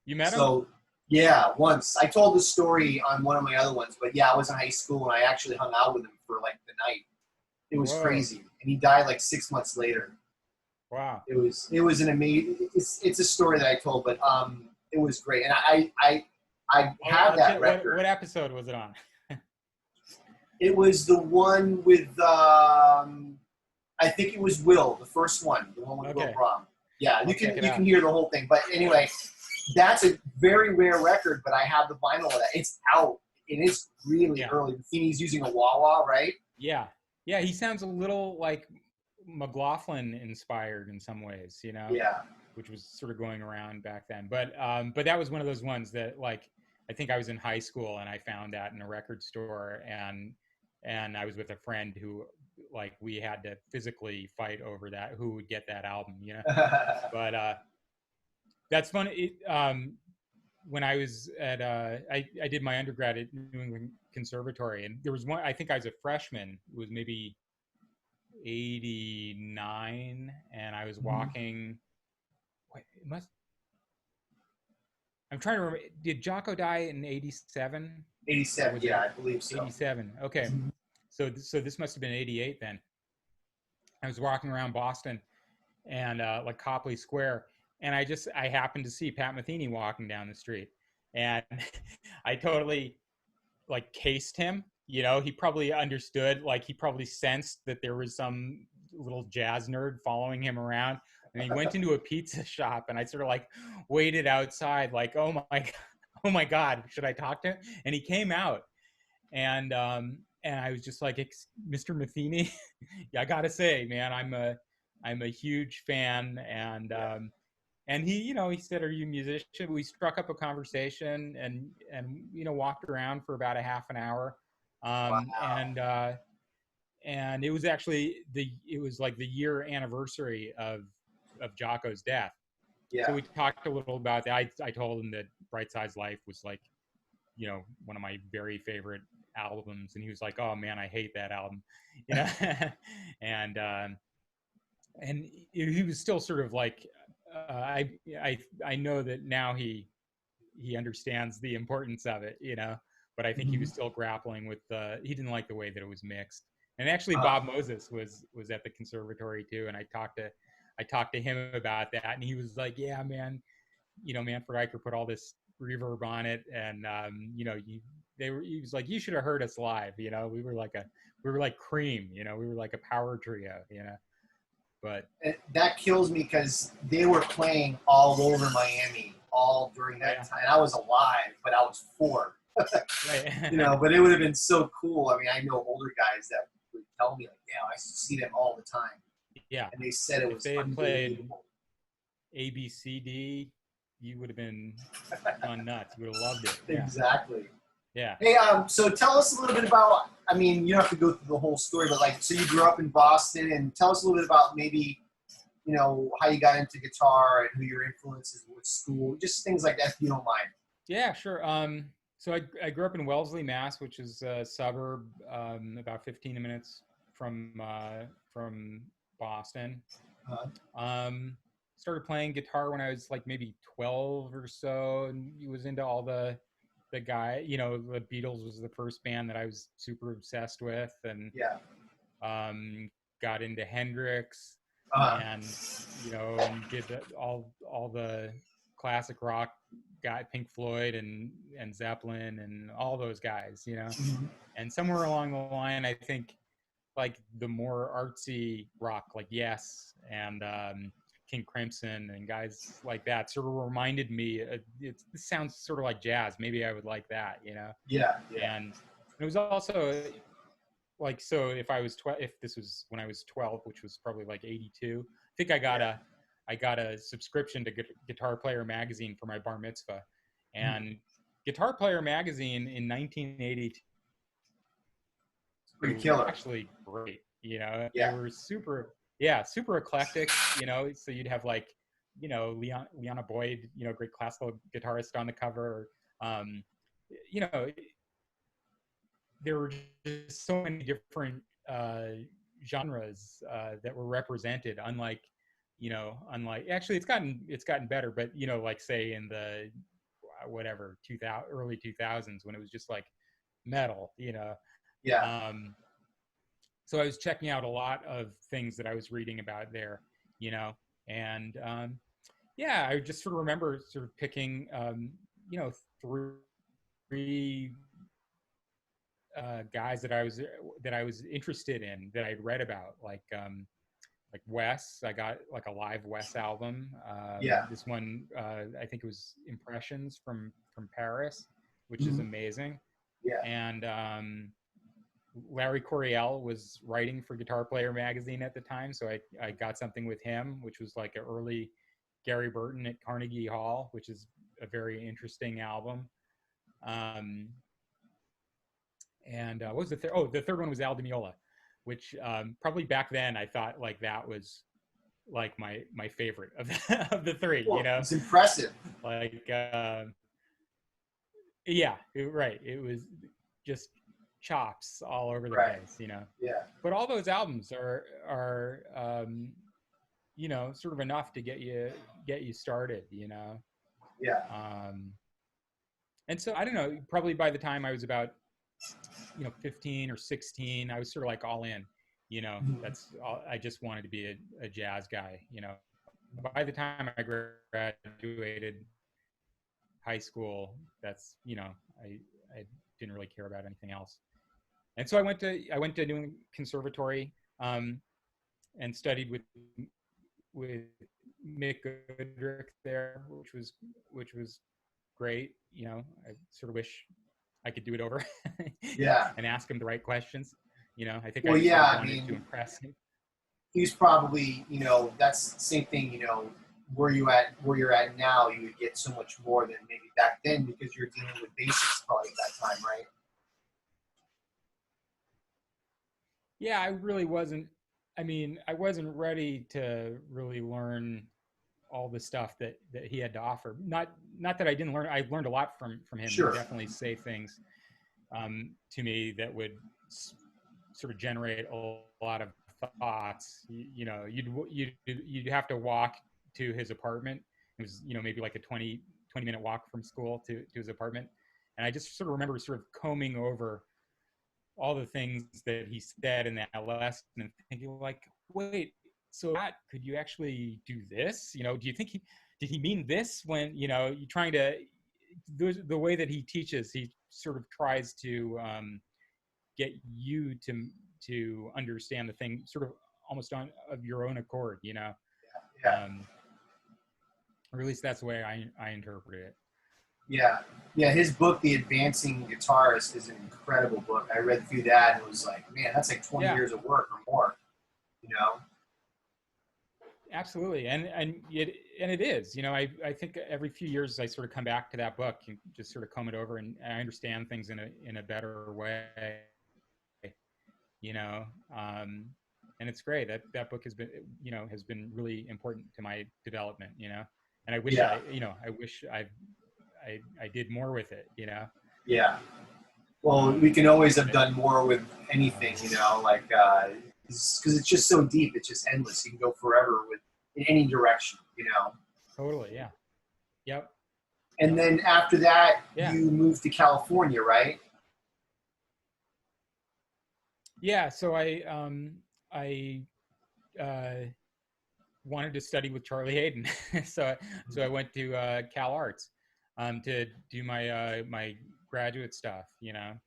You met him? So yeah, once. I told this story on one of my other ones, but I was in high school and I actually hung out with him for like the night. It was crazy, and he died like 6 months later. Wow. It was an amazing. It's a story that I told, but it was great, and I have that record. What episode was it on? It was the one with I think it was Will, the first one, the one with Will Brom. Yeah, you can hear the whole thing. But anyway, that's a very rare record, but I have the vinyl of that. It's out. It is really early. He's using a wah-wah, right? Yeah. Yeah, he sounds a little like McLaughlin inspired in some ways, Yeah. Which was sort of going around back then. But that was one of those ones that I think I was in high school and I found that in a record store, and I was with a friend who we had to physically fight over that, who would get that album, But that's fun. When I was at I did my undergrad at New England Conservatory, and there was one, I think I was a freshman, it was maybe 89, and I was walking. I'm trying to remember. Did Jocko die in 87? 87, yeah, I believe so. 87. Okay. Mm-hmm. So this must have been 88 then. I was walking around Boston and Copley Square, and I happened to see Pat Metheny walking down the street. and I totally like cased him. You know, he probably understood, like he probably sensed that there was some little jazz nerd following him around. And he went into a pizza shop, and I sort of like waited outside, like, oh my God, should I talk to him? And he came out, and I was just like, Mr. Matheny, yeah, I gotta say, man, I'm a huge fan, and he, you know, he said, "Are you a musician?" We struck up a conversation, and you know, walked around for about a half an hour, um, Wow. and uh, and it was actually it was like the year anniversary of Jocko's death. So Yeah. we talked a little about that. I told him that Bright Side's Life was like, you know, one of my very favorite albums, and he was like, "Oh man, I hate that album," you know, and and he was still sort of like, I know that now he understands the importance of it, you know, but I think he Hmm. was still grappling with he didn't like the way that it was mixed. And actually, Uh, Bob Moses was at the conservatory too, and I talked to him about that, and he was like, "Yeah, man, you know, Manfred Eicher put all this reverb on it, and you know, he was like, you should have heard us live, you know, we were like Cream, you know, we were like a power trio, you know, but that kills me because they were playing all over Miami all during oh that yeah, time. I was alive, but I was 4. You right, know, but it would have been so cool. I mean, I know older guys that would tell me like, "Yeah, I used to see them all the time," yeah. and they said it If was they had played unbelievable. ABCD, you would have gone nuts. You would have loved it. Yeah, Exactly. yeah, Hey, so tell us a little bit about. I mean, you don't have to go through the whole story, but like, so you grew up in Boston, and tell us a little bit about maybe, you know, how you got into guitar and who your influences were at school, just things like that, if you don't mind. yeah, sure. So I grew up in Wellesley, Mass, which is a suburb about 15 minutes from Boston. Uh, Um, Started playing guitar when I was like maybe 12 or so, and he was into all the guy. You know, the Beatles was the first band that I was super obsessed with, and yeah. um, got into Hendrix, Uh, and you know, and did all the classic rock guy, Pink Floyd and Zeppelin and all those guys. You know, mhm. and somewhere along the line, I think like the more artsy rock, like Yes and King Crimson and guys like that, sort of reminded me. It sounds sort of like jazz. Maybe I would like that, you know. Yeah, yeah, And it was also like, so if this was when I was 12, which was probably like 82, I think yeah. I got a subscription to Guitar Player magazine for my bar mitzvah, Mm. and Guitar Player magazine in 1982 Pretty was killer. actually great. You know, they Yeah. were super eclectic. You know, so you'd have like, you know, Liana Boyd, you know, great classical guitarist on the cover. Um, you know, there were just so many different genres that were represented. Unlike actually, it's gotten better, but you know, like say in the whatever 2000 early 2000s when it was just like metal, you know. Yeah. Um, so I was checking out a lot of things that I was reading about there, you know, and yeah, I just sort of remember sort of picking, you know, three guys that I was interested in that I'd read about, like Wes. I got like a live Wes album. Yeah. This one, I think it was Impressions from Paris, which is Mhm. amazing, Yeah. and Larry Coryell was writing for Guitar Player magazine at the time, so I got something with him, which was like an early Gary Burton at Carnegie Hall, which is a very interesting album. Um, and what was the third? Oh, the third one was Al Di Meola, which probably back then I thought like that was like my favorite of of the three. You Cool. know, It's impressive. like yeah, right. It was just chops all over the Right. place. You know. Yeah. But all those albums are you know, sort of enough to get you started, you know. Yeah. um and so I don't know, probably by the time I was about, you know, 15 or 16, I was sort of like all in, you know. Mhm. That's all, I just wanted to be a jazz guy, you know. By the time I graduated high school, that's, I didn't really care about anything else. And so I went to New England Conservatory, and studied with Mick Goodrick there, which was great. I sort of wish I could do it over Yeah. and ask him the right questions. I think Well, I sort yeah. of I wanted to mean, impress him. he's probably, that's the same thing. Where you're at now, you would get so much more than maybe back then because you're dealing with basics probably at that time, right? Yeah, I really wasn't. I mean, I wasn't ready to really learn all the stuff that he had to offer. Not that I didn't learn. I learned a lot from him. He would Sure. definitely say things to me that would sort of generate a lot of thoughts. You'd have to walk to his apartment. It was maybe like a 20 minute walk from school to his apartment, and I just sort of remember sort of combing over all the things that he said in that lesson and thinking like, wait, so that could you actually do this? Do you think did he mean this when you're trying to the way that he teaches, he sort of tries to get you to understand the thing sort of almost on of your own accord, Yeah. or at least that's the way I interpret it. Yeah. Yeah. His book, The Advancing Guitarist, is an incredible book. I read through that and it was like, man, that's like 20 Yeah, years of work or more, you know? absolutely. And it is, I think every few years I sort of come back to that book and just sort of comb it over, and I understand things in a better way, you know and it's great that book has been really important to my development, and I wish Yeah. I did more with it, Yeah. Well, we can always have but done more with anything, like, because it's just so deep. It's just endless. You can go forever with in any direction. totally, yeah. Yep. And Yep. then after that, Yeah. you moved to California, right? Yeah, so I uh wanted to study with Charlie Hayden. So I went to Cal Arts to do my graduate stuff, and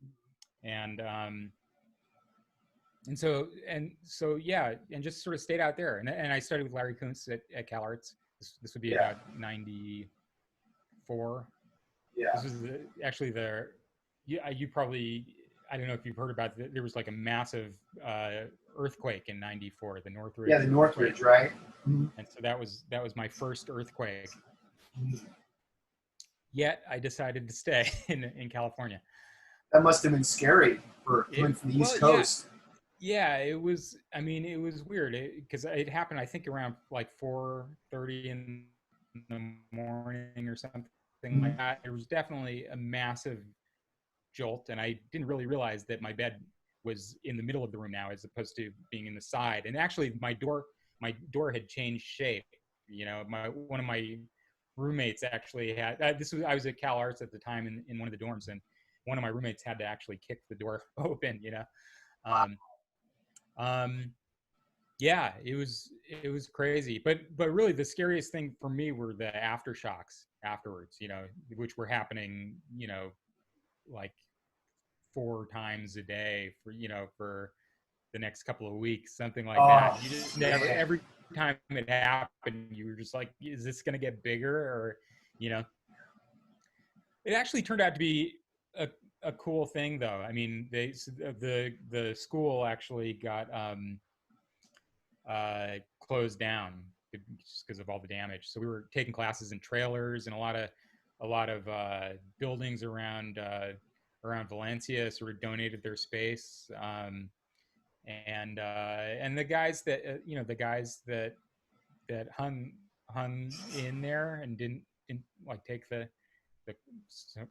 yeah, and just sort of stayed out there, and I studied with Larry Kuntz at Cal Arts. This would be Yeah. about 94. Yeah. This was actually you probably, I don't know if you've heard about it, there was like a massive earthquake in 94, the Yeah. Northridge The earthquake. Northridge, right? Mm-hmm. And so that was my first earthquake. Mm-hmm. Yet I decided to stay in California. That must have been scary for coming from the Well, East yeah, Coast. yeah. It was. I mean, it was weird because it happened. I think around like 4:30 in the morning or something Mm-hmm. like that. It was definitely a massive jolt, and I didn't really realize that my bed was in the middle of the room now, as opposed to being in the side. And actually, my door had changed shape. One of my roommates actually had I was at Cal Arts at the time in one of the dorms, and one of my roommates had to actually kick the door open. Wow. Um, um, yeah, it was crazy, but really the scariest thing for me were the aftershocks afterwards. Which were happening. Like 4 times a day for the next couple of weeks, something like that. Oh, You just never, man. every time it happened, you were just like, is this going to get bigger? Or, you know, it actually turned out to be a cool thing though. I mean, the school actually got closed down just because of all the damage. So we were taking classes in trailers, and a lot of buildings around Valencia sort of donated their space. And the guys that hung in there and didn't like take the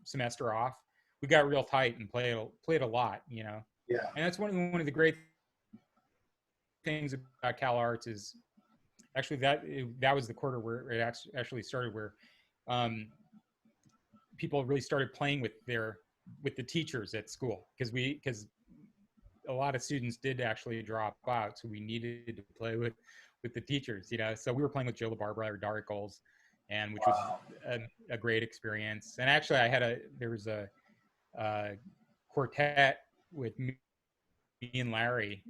semester off, we got real tight and played a lot, Yeah. and that's one of the great things about Cal Arts is actually that was the quarter where it actually started, where um, people really started playing with the teachers at school, because a lot of students did actually drop out, so we needed to play with the teachers. So we were playing with Joe LaBarbera or Dara Goals, and which was Wow. a great experience. And actually, there was a quartet with me and Larry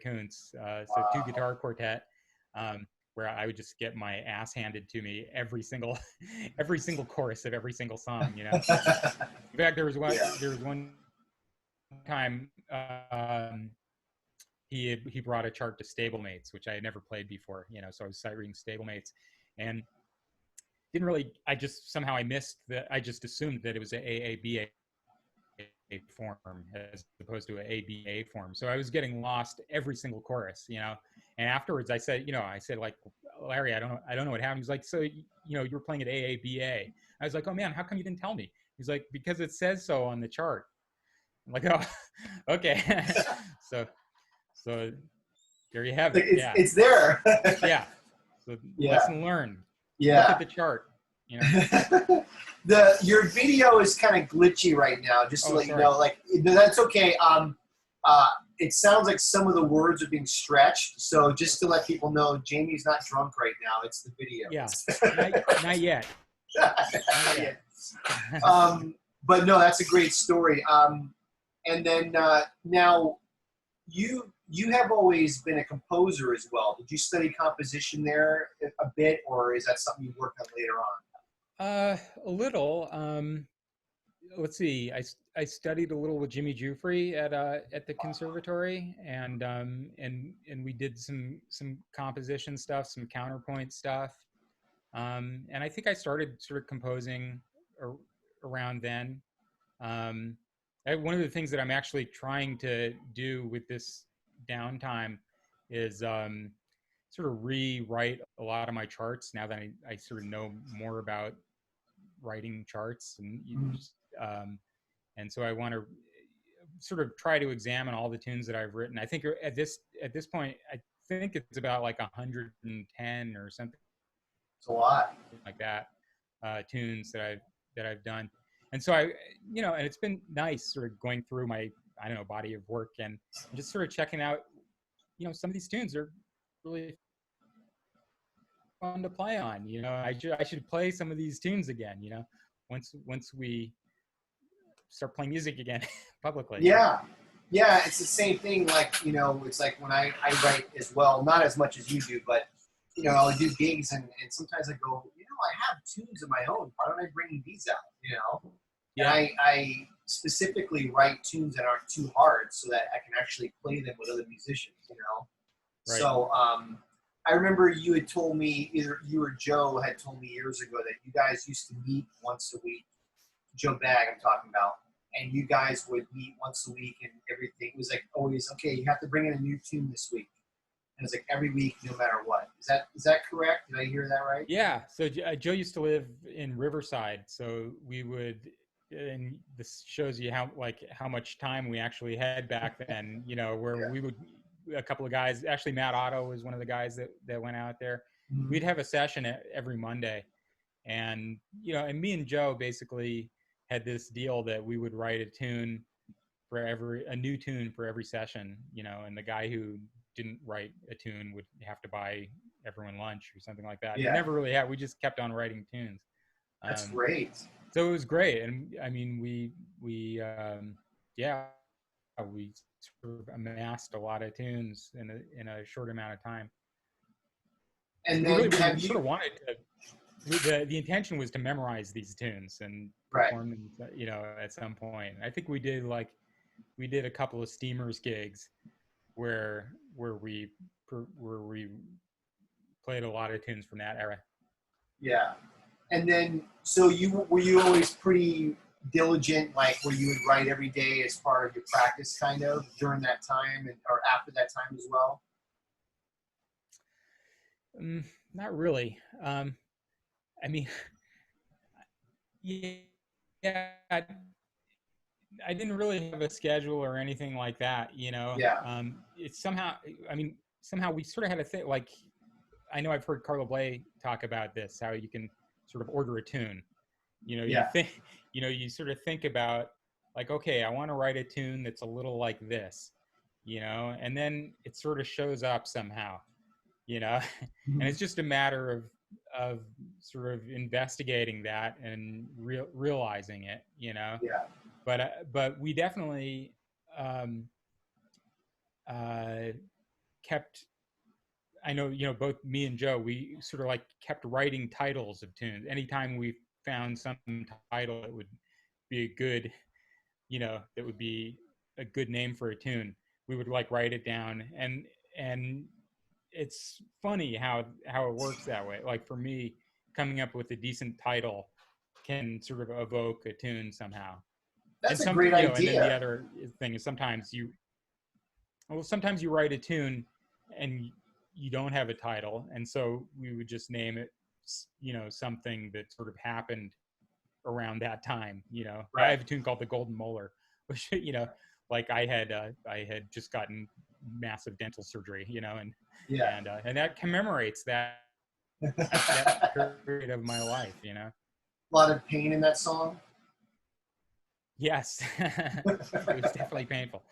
Kuntz, so two Wow. guitar quartet. Where I would just get my ass handed to me every single chorus of every single song. In fact, Yeah. there was one time he brought a chart to Stablemates, which I had never played before. So I was sight reading Stablemates, and didn't really. I just somehow I missed that. I just assumed that it was a AABA form as opposed to an ABA form. So I was getting lost every single chorus. And afterwards I said, like, Larry, I don't know what happened. He's like, so, you were playing at AABA. I was like, oh man, how come you didn't tell me? He's like, because it says so on the chart. I'm like, oh, okay. so there you have it. Yeah. It's there. Yeah. So Yeah. lesson learned. Yeah. Look at the chart. Your video is kind of glitchy right now, just to let sorry. you know. Like, that's okay. It sounds like some of the words are being stretched. So just to let people know, Jamie's not drunk right now. It's the video. Yeah. Not yet. Not yet. But no, that's a great story. And then now you have always been a composer as well. Did you study composition there a bit, or is that something you worked on later on? A little. Let's see. I studied a little with Jimmy Giuffre at the conservatory, and we did some composition stuff, some counterpoint stuff, and I think I started sort of composing around then. One of the things that I'm actually trying to do with this downtime is sort of rewrite a lot of my charts now that I sort of know more about writing charts, and so I want to sort of try to examine all the tunes that I've written. I think at this point, I think it's about like 110 or something. It's a lot. Like that, tunes that I've done, and so and it's been nice sort of going through my body of work and just sort of checking out, some of these tunes are really fun to play on. I should play some of these tunes again. Once we start playing music again publicly. Yeah, it's the same thing. Like, it's like when I write as well, not as much as you do, but I'll do gigs and sometimes I go, I have tunes of my own. Why don't I bring these out? Yeah. And I specifically write tunes that aren't too hard so that I can actually play them with other musicians. Right. So I remember you had told me, either you or Joe had told me years ago, that you guys used to meet once a week. Joe Bag, I'm talking about. And you guys would meet once a week and everything. It was like always, okay, you have to bring in a new tune this week. And it's like every week, no matter what. Is that correct? Did I hear that right? Yeah. So Joe used to live in Riverside. So we would, and this shows you how much time we actually had back then, where we would, a couple of guys, actually Matt Otto was one of the guys that went out there. Mm-hmm. We'd have a session every Monday. And, and me and Joe basically had this deal that we would write a new tune for every session, and the guy who didn't write a tune would have to buy everyone lunch or something like that. Yeah. We never really had, we just kept on writing tunes. That's great. So it was great. And I mean, we sort of amassed a lot of tunes in a short amount of time. And then we sort of wanted to, the intention was to memorize these tunes and perform them, at some point. I think we did a couple of Steamers gigs where we played a lot of tunes from that era. Yeah. And then, so were you always pretty diligent, like where you would write every day as part of your practice, kind of during that time or after that time as well? Not really. I mean, yeah, I didn't really have a schedule or anything like that, Yeah. It's somehow we sort of had a thing, like, I know I've heard Carlo Bley talk about this, how you can sort of order a tune, you think, you sort of think about like, okay, I want to write a tune that's a little like this, and then it sort of shows up somehow, Mm-hmm. and it's just a matter of sort of investigating that and realizing it, you know. Yeah. But we definitely um, uh, kept. I know, you know, both me and Joe, we sort of like kept writing titles of tunes. Anytime we found some title that would be a good, you know, that would be a good name for a tune, we would like write it down. And it's funny how it works that way. Like for me, coming up with a decent title can sort of evoke a tune somehow. And That's a some, great you know, and then the idea. other thing is sometimes you write a tune and you don't have a title, and so we would just name it, you know, something that sort of happened around that time. You know, I Right. have a tune called "The Golden Molar," which, you know, like I had just gotten massive dental surgery, you know, Yeah. and that commemorates that period of my life, you know. A lot of pain in that song. Yes, it was definitely painful.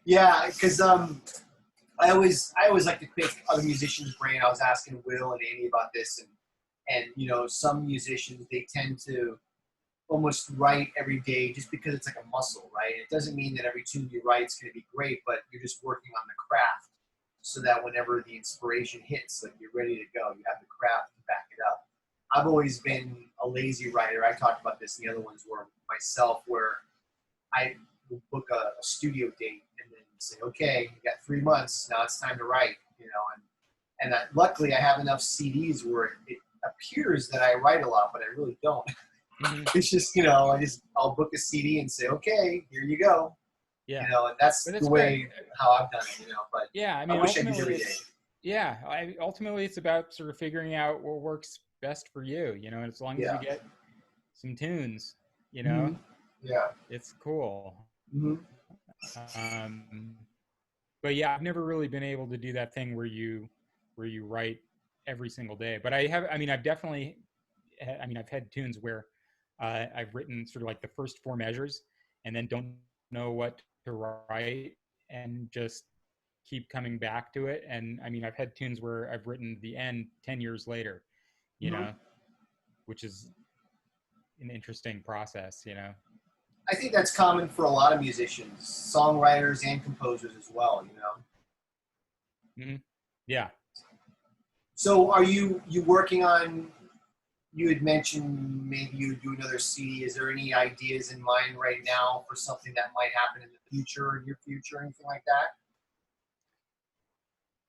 Yeah, because I always like to pick other musicians' brain. I was asking Will and Amy about this, and you know, some musicians, they tend to almost write every day just because it's like a muscle, right? It doesn't mean that every tune you write is going to be great, but you're just working on the craft so that whenever the inspiration hits, like you're ready to go. You have the craft to back it up. I've always been a lazy writer. I talked about this, and the other ones were myself, where I will book a studio date and then say, okay, you got 3 months, now it's time to write, you know, and luckily I have enough CDs where it appears that I write a lot, but I really don't. Mm-hmm. It's just, you know, I'll book a CD and say, okay, here you go. Yeah, You know, and that's but the it's great. way how I've done it, you know, but Yeah, I I mean, wish I did ultimately, every day. yeah, ultimately it's about sort of figuring out what works best for you, you know, and as long as you Yeah. get some tunes, you know, Mm-hmm. Yeah. it's cool. Mm-hmm. Um, but yeah, I've never really been able to do that thing where you write every single day. But I have, I mean, I've definitely, I mean, I've had tunes where I've written sort of like the first four measures and then don't know what to write and just keep coming back to it. And I mean, I've had tunes where I've written the end 10 years later, you Mm-hmm. know, which is an interesting process, you know. I think that's common for a lot of musicians, songwriters and composers as well, you know. Mm-hmm. Yeah. So are you working on, you had mentioned maybe you would do another CD. Is there any ideas in mind right now for something that might happen in the future, or near future, anything like that?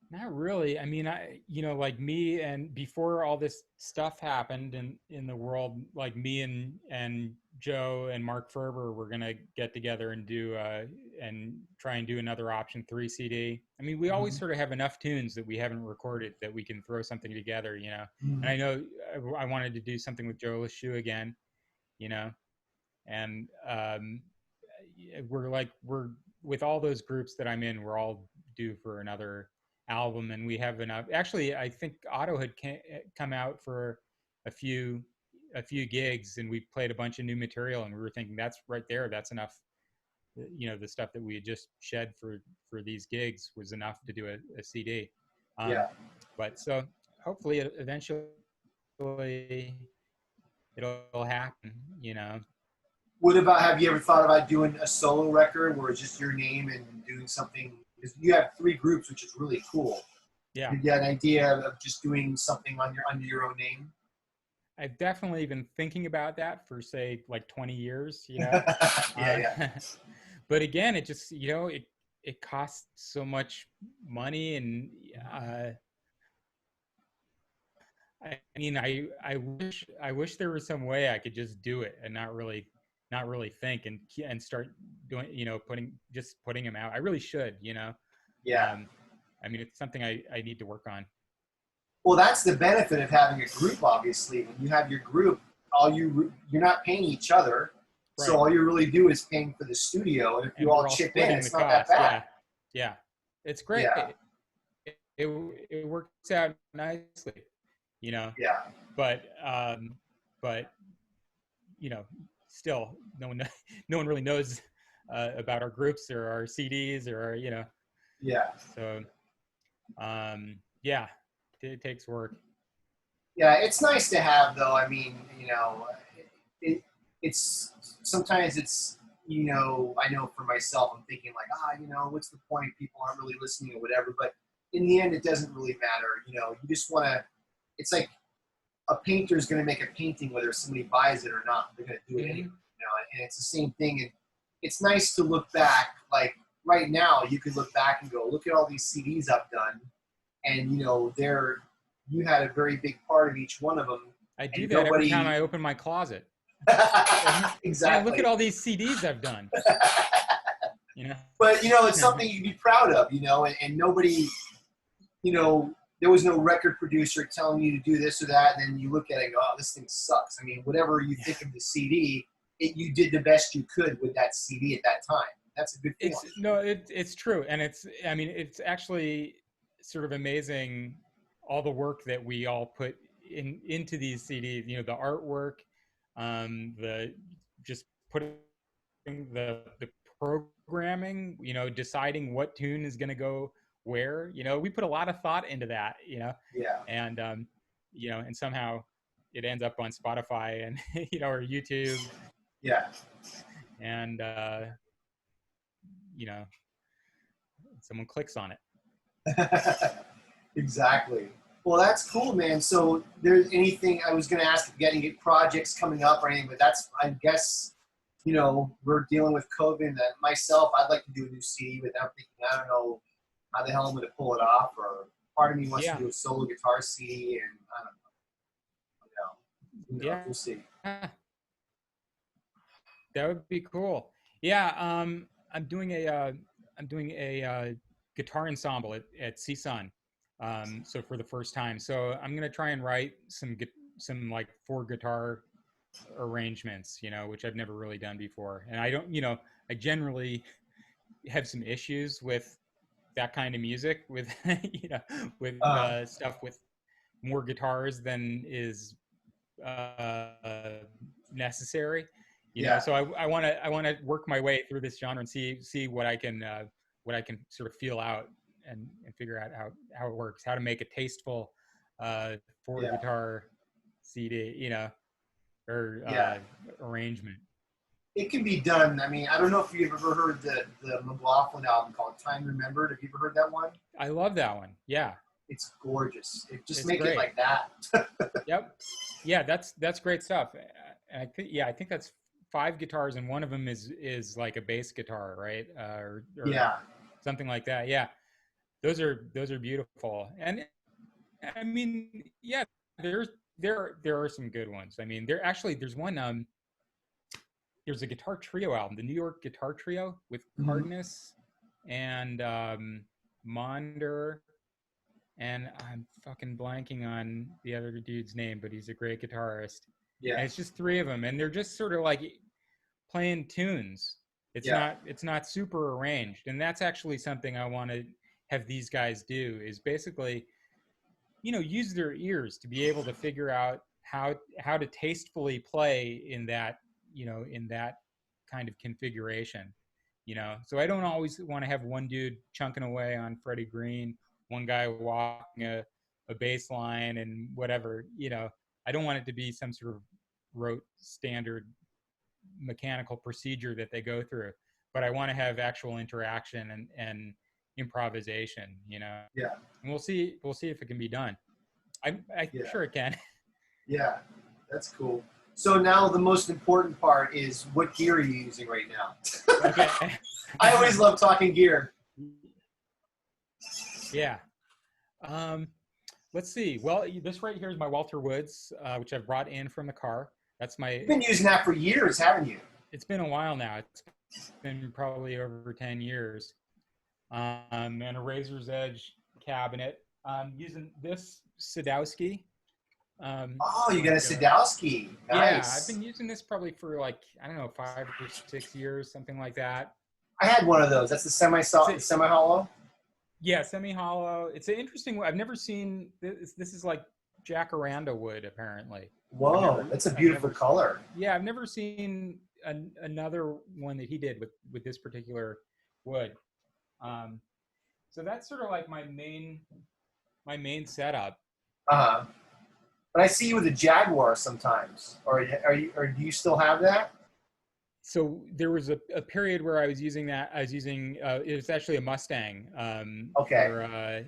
Not really. I mean, you know, like me and before all this stuff happened in the world, like me and Joe and Mark Ferber were gonna get together and do and try and do another Option 3 CD. I mean, we always Mm-hmm. sort of have enough tunes that we haven't recorded that we can throw something together, you know. And Mm-hmm. I know I wanted to do something with Joe Lachue again, you know, and we're with all those groups that I'm in, we're all due for another album, and we have enough. Actually, I think Otto had come out for a few a few gigs, and we played a bunch of new material, and we were thinking that's right there, that's enough. You know, the stuff that we had just shed for these gigs was enough to do a CD. Um, Yeah. but so hopefully, eventually, it'll happen. You know. What about, have you ever thought about doing a solo record where it's just your name and doing something? Because you have three groups, which is really cool. Yeah. You got an idea of just doing something on your under your own name? I've definitely been thinking about that for say like 20 years, you know. Yeah, yeah. But again, it just, you know, it costs so much money, and uh, I mean, I wish there was some way I could just do it and not really think and start doing, you know, putting them out. I really should, you know. Yeah. I mean, it's something I need to work on. Well, that's the benefit of having a group. Obviously, when you have your group, you're not paying each other, so Right. all you really do is paying for the studio. And if you And all we're all chip in, splitting the it's not that cost. bad. Yeah. Yeah. It's great. Yeah, It works out nicely, you know. yeah, But but you know, still no one no one really knows about our groups or our CDs or our, you know. yeah. So yeah, it takes work. Yeah, it's nice to have though. I mean, it, it's sometimes it's I know for myself, I'm thinking like, what's the point? People aren't really listening or whatever. But in the end, it doesn't really matter. You just want to. It's like a painter is going to make a painting whether somebody buys it or not. They're going to do it anyway. And it's the same thing. And it's nice to look back. Like right now, you could look back and go, look at all these CDs I've done, and you had a very big part of each one of them. I do that every time I open my closet. Exactly. Man, look at all these CDs I've done. But it's something you can be proud of. And nobody, there was no record producer telling you to do this or that, and then you look at it and go, "Oh, this thing sucks." I mean, whatever you think of the CD, you did the best you could with that CD at that time. That's a good feeling. It's true, and it's actually sort of amazing all the work that we all put into these CDs. The artwork, the just putting the programming. Deciding what tune is going to go where. We put a lot of thought into that. Yeah. And and somehow it ends up on Spotify and or YouTube. Yeah. And someone clicks on it. Exactly. Well, that's cool, man. So there's anything I was going to ask, getting projects coming up or anything, but I guess, we're dealing with COVID. And myself, I'd like to do a new CD, but I'm thinking, I don't know how the hell I'm going to pull it off. Or part of me wants to do a solo guitar CD, and I don't know. We'll see. That would be cool. Yeah, I'm doing a guitar ensemble at CSUN. So for the first time, so I'm gonna try and write some like 4 guitar arrangements, which I've never really done before. And I don't, I generally have some issues with that kind of music, with with stuff with more guitars than is necessary. So I want to work my way through this genre and see what I can sort of feel out and figure out how it works, how to make a tasteful 4 guitar CD, or arrangement. It can be done. I mean, I don't know if you've ever heard the McLaughlin album called Time Remembered. Have you ever heard that one? I love that one. Yeah. It's gorgeous. It's make great. It like that. Yep. Yeah, that's great stuff. I think that's 5 guitars, and one of them is like a bass guitar, right? Or something like that. Yeah, those are beautiful. And I mean, yeah, there are some good ones. I mean, there's one. There's a guitar trio album, the New York Guitar Trio, with Cardenas and Monder. And I'm fucking blanking on the other dude's name, but he's a great guitarist. Yeah. And it's just 3 of them, and they're just sort of like playing tunes. It's not super arranged. And that's actually something I want to have these guys do, is basically, use their ears to be able to figure out how to tastefully play in that, in that kind of configuration. So I don't always want to have one dude chunking away on Freddie Green, one guy walking a bass line and whatever. I don't want it to be some sort of rote standard mechanical procedure that they go through, but I want to have actual interaction and improvisation. Yeah. And we'll see if it can be done. I'm sure it can. Yeah, that's cool. So now the most important part is, what gear are you using right now? Okay. I always love talking gear. Yeah. Let's see. Well, this right here is my Walter Woods, which I've brought in from the car. That's my. You've been using that for years, haven't you? It's been a while now. It's been probably over 10 years. And a Razor's Edge cabinet. Using this Sadowski. You got a Sadowski. Nice. Yeah, I've been using this probably for like, I don't know, 5 or 6 years, something like that. I had one of those. That's the semi-hollow? Yeah, semi-hollow. It's an interesting one. I've never seen this. This is like jacaranda wood, apparently. Whoa, that's a beautiful color. Yeah, I've never seen another one that he did with this particular wood. So that's sort of like my main setup. But I see you with a Jaguar sometimes, or do you still have that? So there was a period where I was using that. I was using it was actually a Mustang Okay.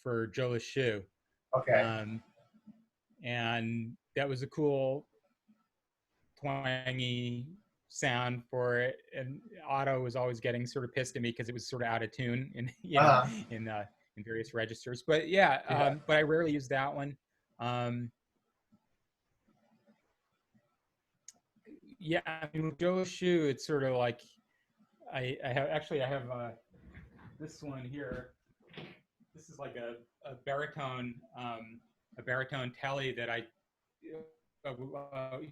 For Joe Lachou, Okay. um, and that was a cool twangy sound for it. And Otto was always getting sort of pissed at me because it was sort of out of tune in Uh-huh. in various registers. But yeah, Yeah. but I rarely use that one. Um, yeah, I mean with Joe Lachou, it's sort of like I have this one here. This is like a baritone telly that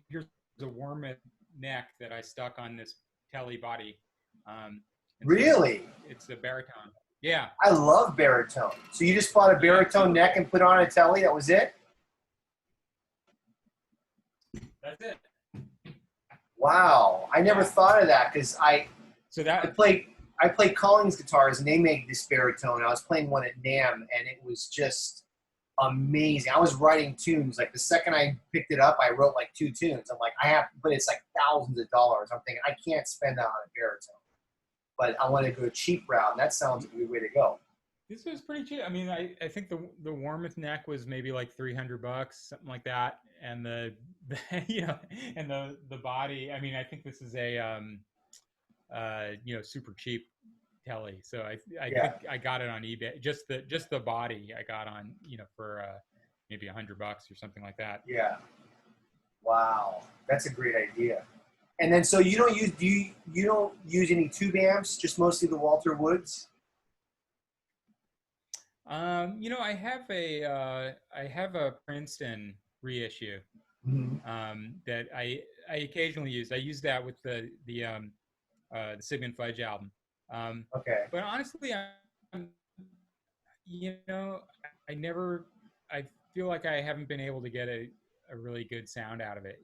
here's a Wormith neck that I stuck on this telly body, and so Really? it's a baritone. Yeah, I love baritone. So you just bought a yeah, it's baritone super neck cool. and put on a telly? That was it? That's it. Wow. I never Yeah. thought of that because So I that play I play Collins guitars and they make this baritone. I was playing one at NAMM and it was just amazing. I was writing tunes. Like the second I picked it up, I wrote like 2 tunes. I'm like, I have, but it's like thousands of dollars. I'm thinking I can't spend that on a baritone. But I want to go cheap route. And that sounds a good way to go. this was pretty cheap. I mean, I think the Wormith neck was maybe like $300, something like that, and the and the body. I mean, I think this is a super cheap telly. So I Yeah. think I got it on eBay. Just the body I got on for maybe $100 or something like that. Yeah. Wow. That's a great idea. And then so you don't use you don't use any tube amps, just mostly the Walter Woods? I have a Princeton reissue Mm-hmm. that I occasionally use. I use that with the Sigmund Fudge album. Um, Okay. but honestly, I'm, you know, I never, I feel like I haven't been able to get a really good sound out of it.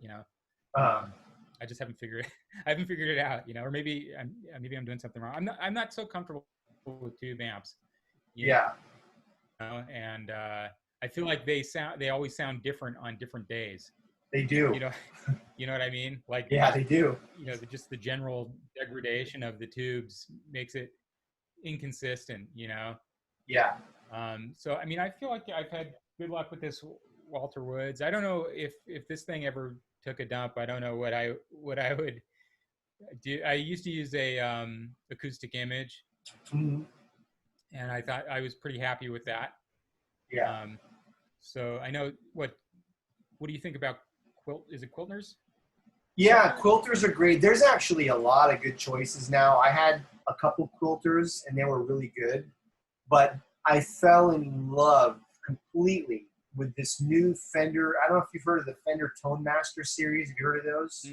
Uh, Um, I just haven't figured, I haven't figured it out. Or maybe maybe I'm doing something wrong. I'm not so comfortable with tube amps. You yeah, and I feel like they always sound different on different days. they do. You know, you know what I mean? Yeah, they do. Just the general degradation of the tubes makes it inconsistent. Yeah. So I mean, I feel like I've had good luck with this Walter Woods. I don't know if this thing ever took a dump. I don't know what I would do. I used to use a acoustic image, Mhm. and I thought I was pretty happy with that. Yeah. Um, so I know what do you think about Quilt? Is it Quiltner's Yeah, software? quilters are great. There's actually a lot of good choices now. I had a couple quilters and they were really good, but I fell in love completely with this new Fender. I don't know if you've heard of the Fender Tone Master series. Have you heard of those?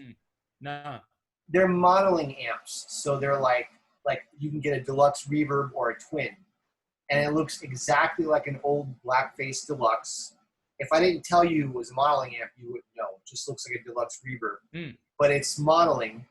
No. They're modeling amps, so they're like you can get a deluxe reverb or a twin, and it looks exactly like an old Blackface Deluxe. If I didn't tell you it was a modeling amp, you wouldn't know. It just looks like a deluxe reverb, Mm. but it's modeling.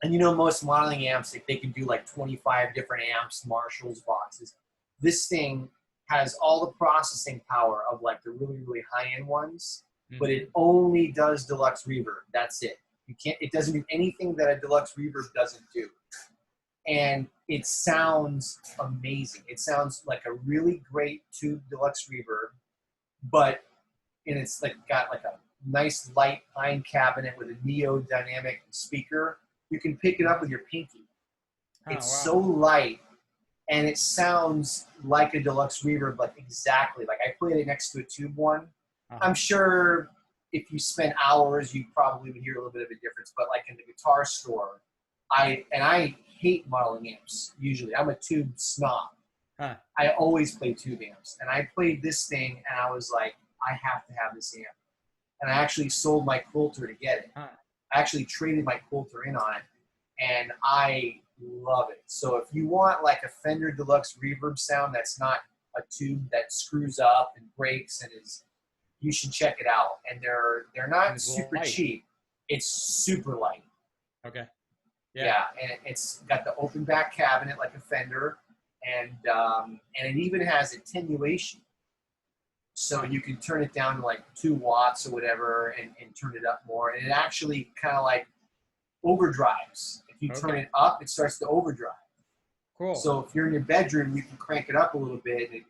And most modeling amps, they can do like 25 different amps, Marshalls, boxes. This thing has all the processing power of like the really, really high-end ones, but Mm-hmm. it only does deluxe reverb. That's it. It doesn't do anything that a deluxe reverb doesn't do. And it sounds amazing. It sounds like a really great tube deluxe reverb, but and it's like got like a nice light pine cabinet with a neo dynamic speaker. You can pick it up with your pinky. Oh It's wow. so light and it sounds like a deluxe reverb, like exactly. Like I played it next to a tube one. I'm Uh-huh. sure if you spent hours, you probably would hear a little bit of a difference. But like in the guitar store, I hate modeling amps usually. I'm a tube snob. Huh. I always play tube amps. And I played this thing and I was like, I have to have this amp. And I actually sold my quilter to get it. Huh. I actually traded my quilter in on it. And I love it. So if you want like a Fender Deluxe reverb sound that's not a tube that screws up and breaks and you should check it out. And they're And not it's a little super light. cheap. It's super light. Okay. Yeah, and it's got the open back cabinet like a Fender, and it even has attenuation So you can turn it down to like 2 watts or whatever and turn it up more. And it actually kind of like overdrives. If you turn Okay. it up, it starts to overdrive. Cool. So if you're in your bedroom, you can crank it up a little bit, and it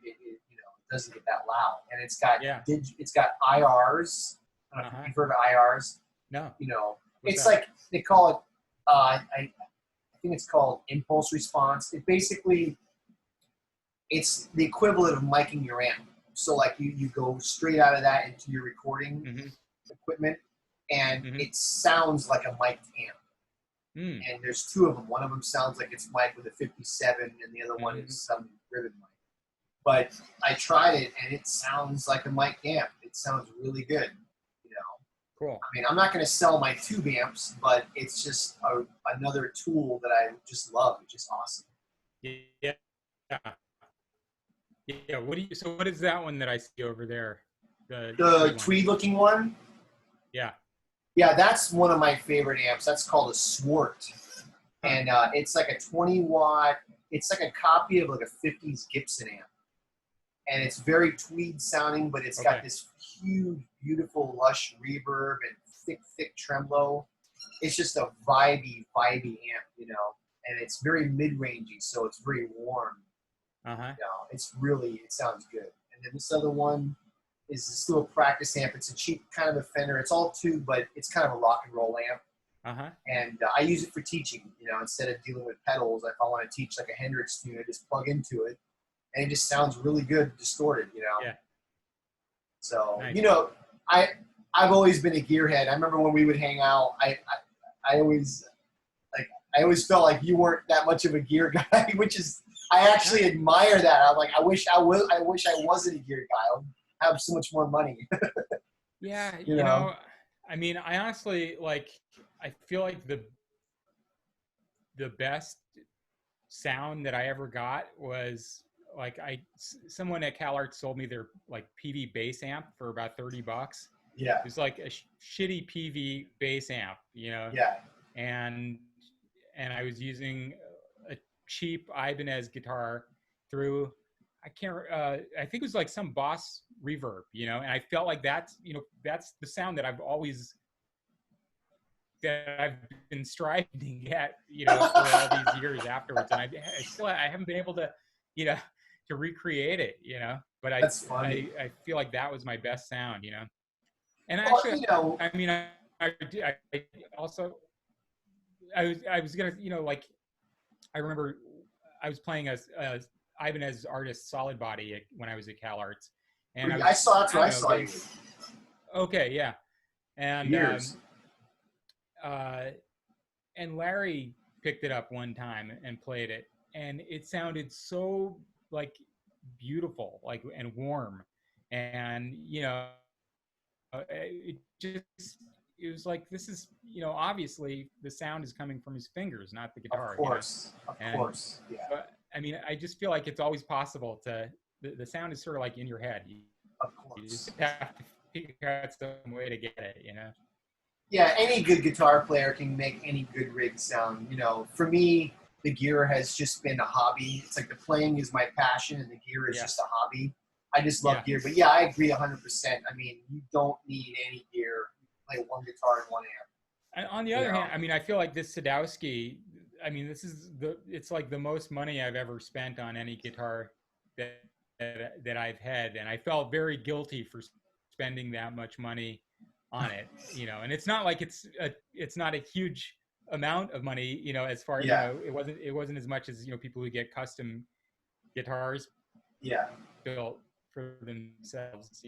doesn't get that loud. And it's got IRs. I don't know if you've heard of IRs. No. It's like they call it. I think it's called impulse response. It's the equivalent of miking your amp. So like you go straight out of that into your recording equipment, and it sounds like a mic'd amp. And there's 2 of them. One of them sounds like it's mic'd with a 57, and the other one is some ribbon mic. But I tried it, and it sounds like a mic amp. It sounds really good. Cool. I mean, I'm not going to sell my tube amps, but it's just another tool that I just love. It's just awesome. Yeah. Yeah. What is that one that I see over there? The tweed-looking one? Yeah. Yeah, that's one of my favorite amps. That's called a Swart. And it's like a 20-watt. It's like a copy of like a 50s Gibson amp. And it's very tweed sounding, but it's got this huge, beautiful, lush reverb and thick tremolo. It's just a vibey amp, and it's very mid-rangey, so it's very warm. It sounds good. And then this other one is still a practice amp. It's a cheap kind of a Fender. It's all tube, but it's kind of a rock and roll amp. And I use it for teaching, instead of dealing with pedals. If I want to teach like a Hendrix tune, I just plug into it. And it just sounds really good distorted, Yeah. So, nice. I've always been a gearhead. I remember when we would hang out, I always felt like you weren't that much of a gear guy, which is, I actually admire that. I'm like, I wish I wasn't a gear guy. I would have so much more money. Yeah. I mean, I honestly, I feel like the best sound that I ever got was someone at CalArts sold me their PV bass amp for about $30. Yeah. It was like a shitty PV bass amp, Yeah. And I was using a cheap Ibanez guitar through, I think it was like some Boss reverb, and I felt like that's the sound that I've been striving to get, for all these years afterwards. And I haven't been able to, to recreate it, but That's funny. I feel like that was my best sound, And Well, actually, I mean, I also, I was gonna, I remember I was playing a Ibanez Artist Solid Body when I was at CalArts, and that's where I saw you. Okay, yeah, and Years. And Larry picked it up one time and played it, and it sounded so beautiful, and warm, and it was like, this is, obviously the sound is coming from his fingers, not the guitar. Of course, yeah. But I mean, I just feel like it's always possible the sound is sort of in your head. Of course. You just have to figure out some way to get it, Yeah, any good guitar player can make any good rig sound. For me, the gear has just been a hobby. It's like the playing is my passion and the gear is just a hobby. I just love gear. But yeah, I agree 100%. I mean, you don't need any gear. You play one guitar and one amp. And on the other hand, I mean, I feel like this Sadowski, I mean, it's like the most money I've ever spent on any guitar that I've had. And I felt very guilty for spending that much money on it, and it's not like it's not a huge amount of money, as far as, it wasn't as much as, people who get custom guitars built for themselves,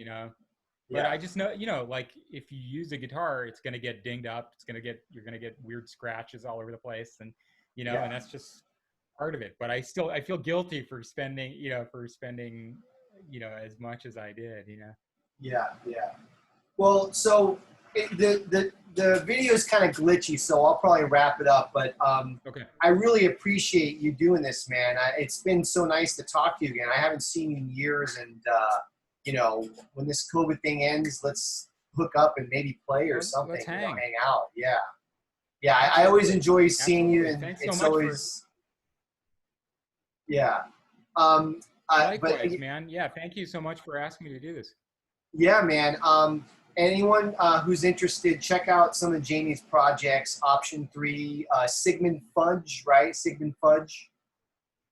but I just know, if you use a guitar, it's going to get dinged up. You're going to get weird scratches all over the place. And, and that's just part of it. But I feel guilty for spending, as much as I did, Yeah. Well, so the video is kind of glitchy, so I'll probably wrap it up. But okay. I really appreciate you doing this, man. It's been so nice to talk to you again. I haven't seen you in years, and when this COVID thing ends, let's hook up and maybe play or something. Let's hang. Hang out. Yeah. I always enjoy seeing you, and Thanks it's so much always Likewise, man. Yeah, thank you so much for asking me to do this. Yeah, man. Anyone who's interested, check out some of Jamie's projects. Option 3, Sigmund Fudge, right? Sigmund Fudge.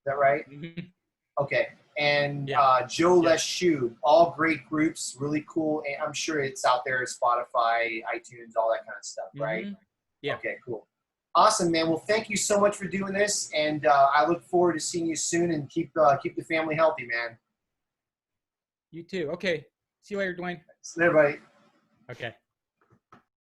Is that right? Mhm. Okay. And Yeah. Joe Yeah. Les Shub, all great groups, really cool. And I'm sure it's out there, Spotify, iTunes, all that kind of stuff, right? Yeah. Okay, cool. Awesome, man. Well, thank you so much for doing this, and I look forward to seeing you soon. And keep the family healthy, man. You too. Okay. See you later, Dwayne. So, everybody. Okay.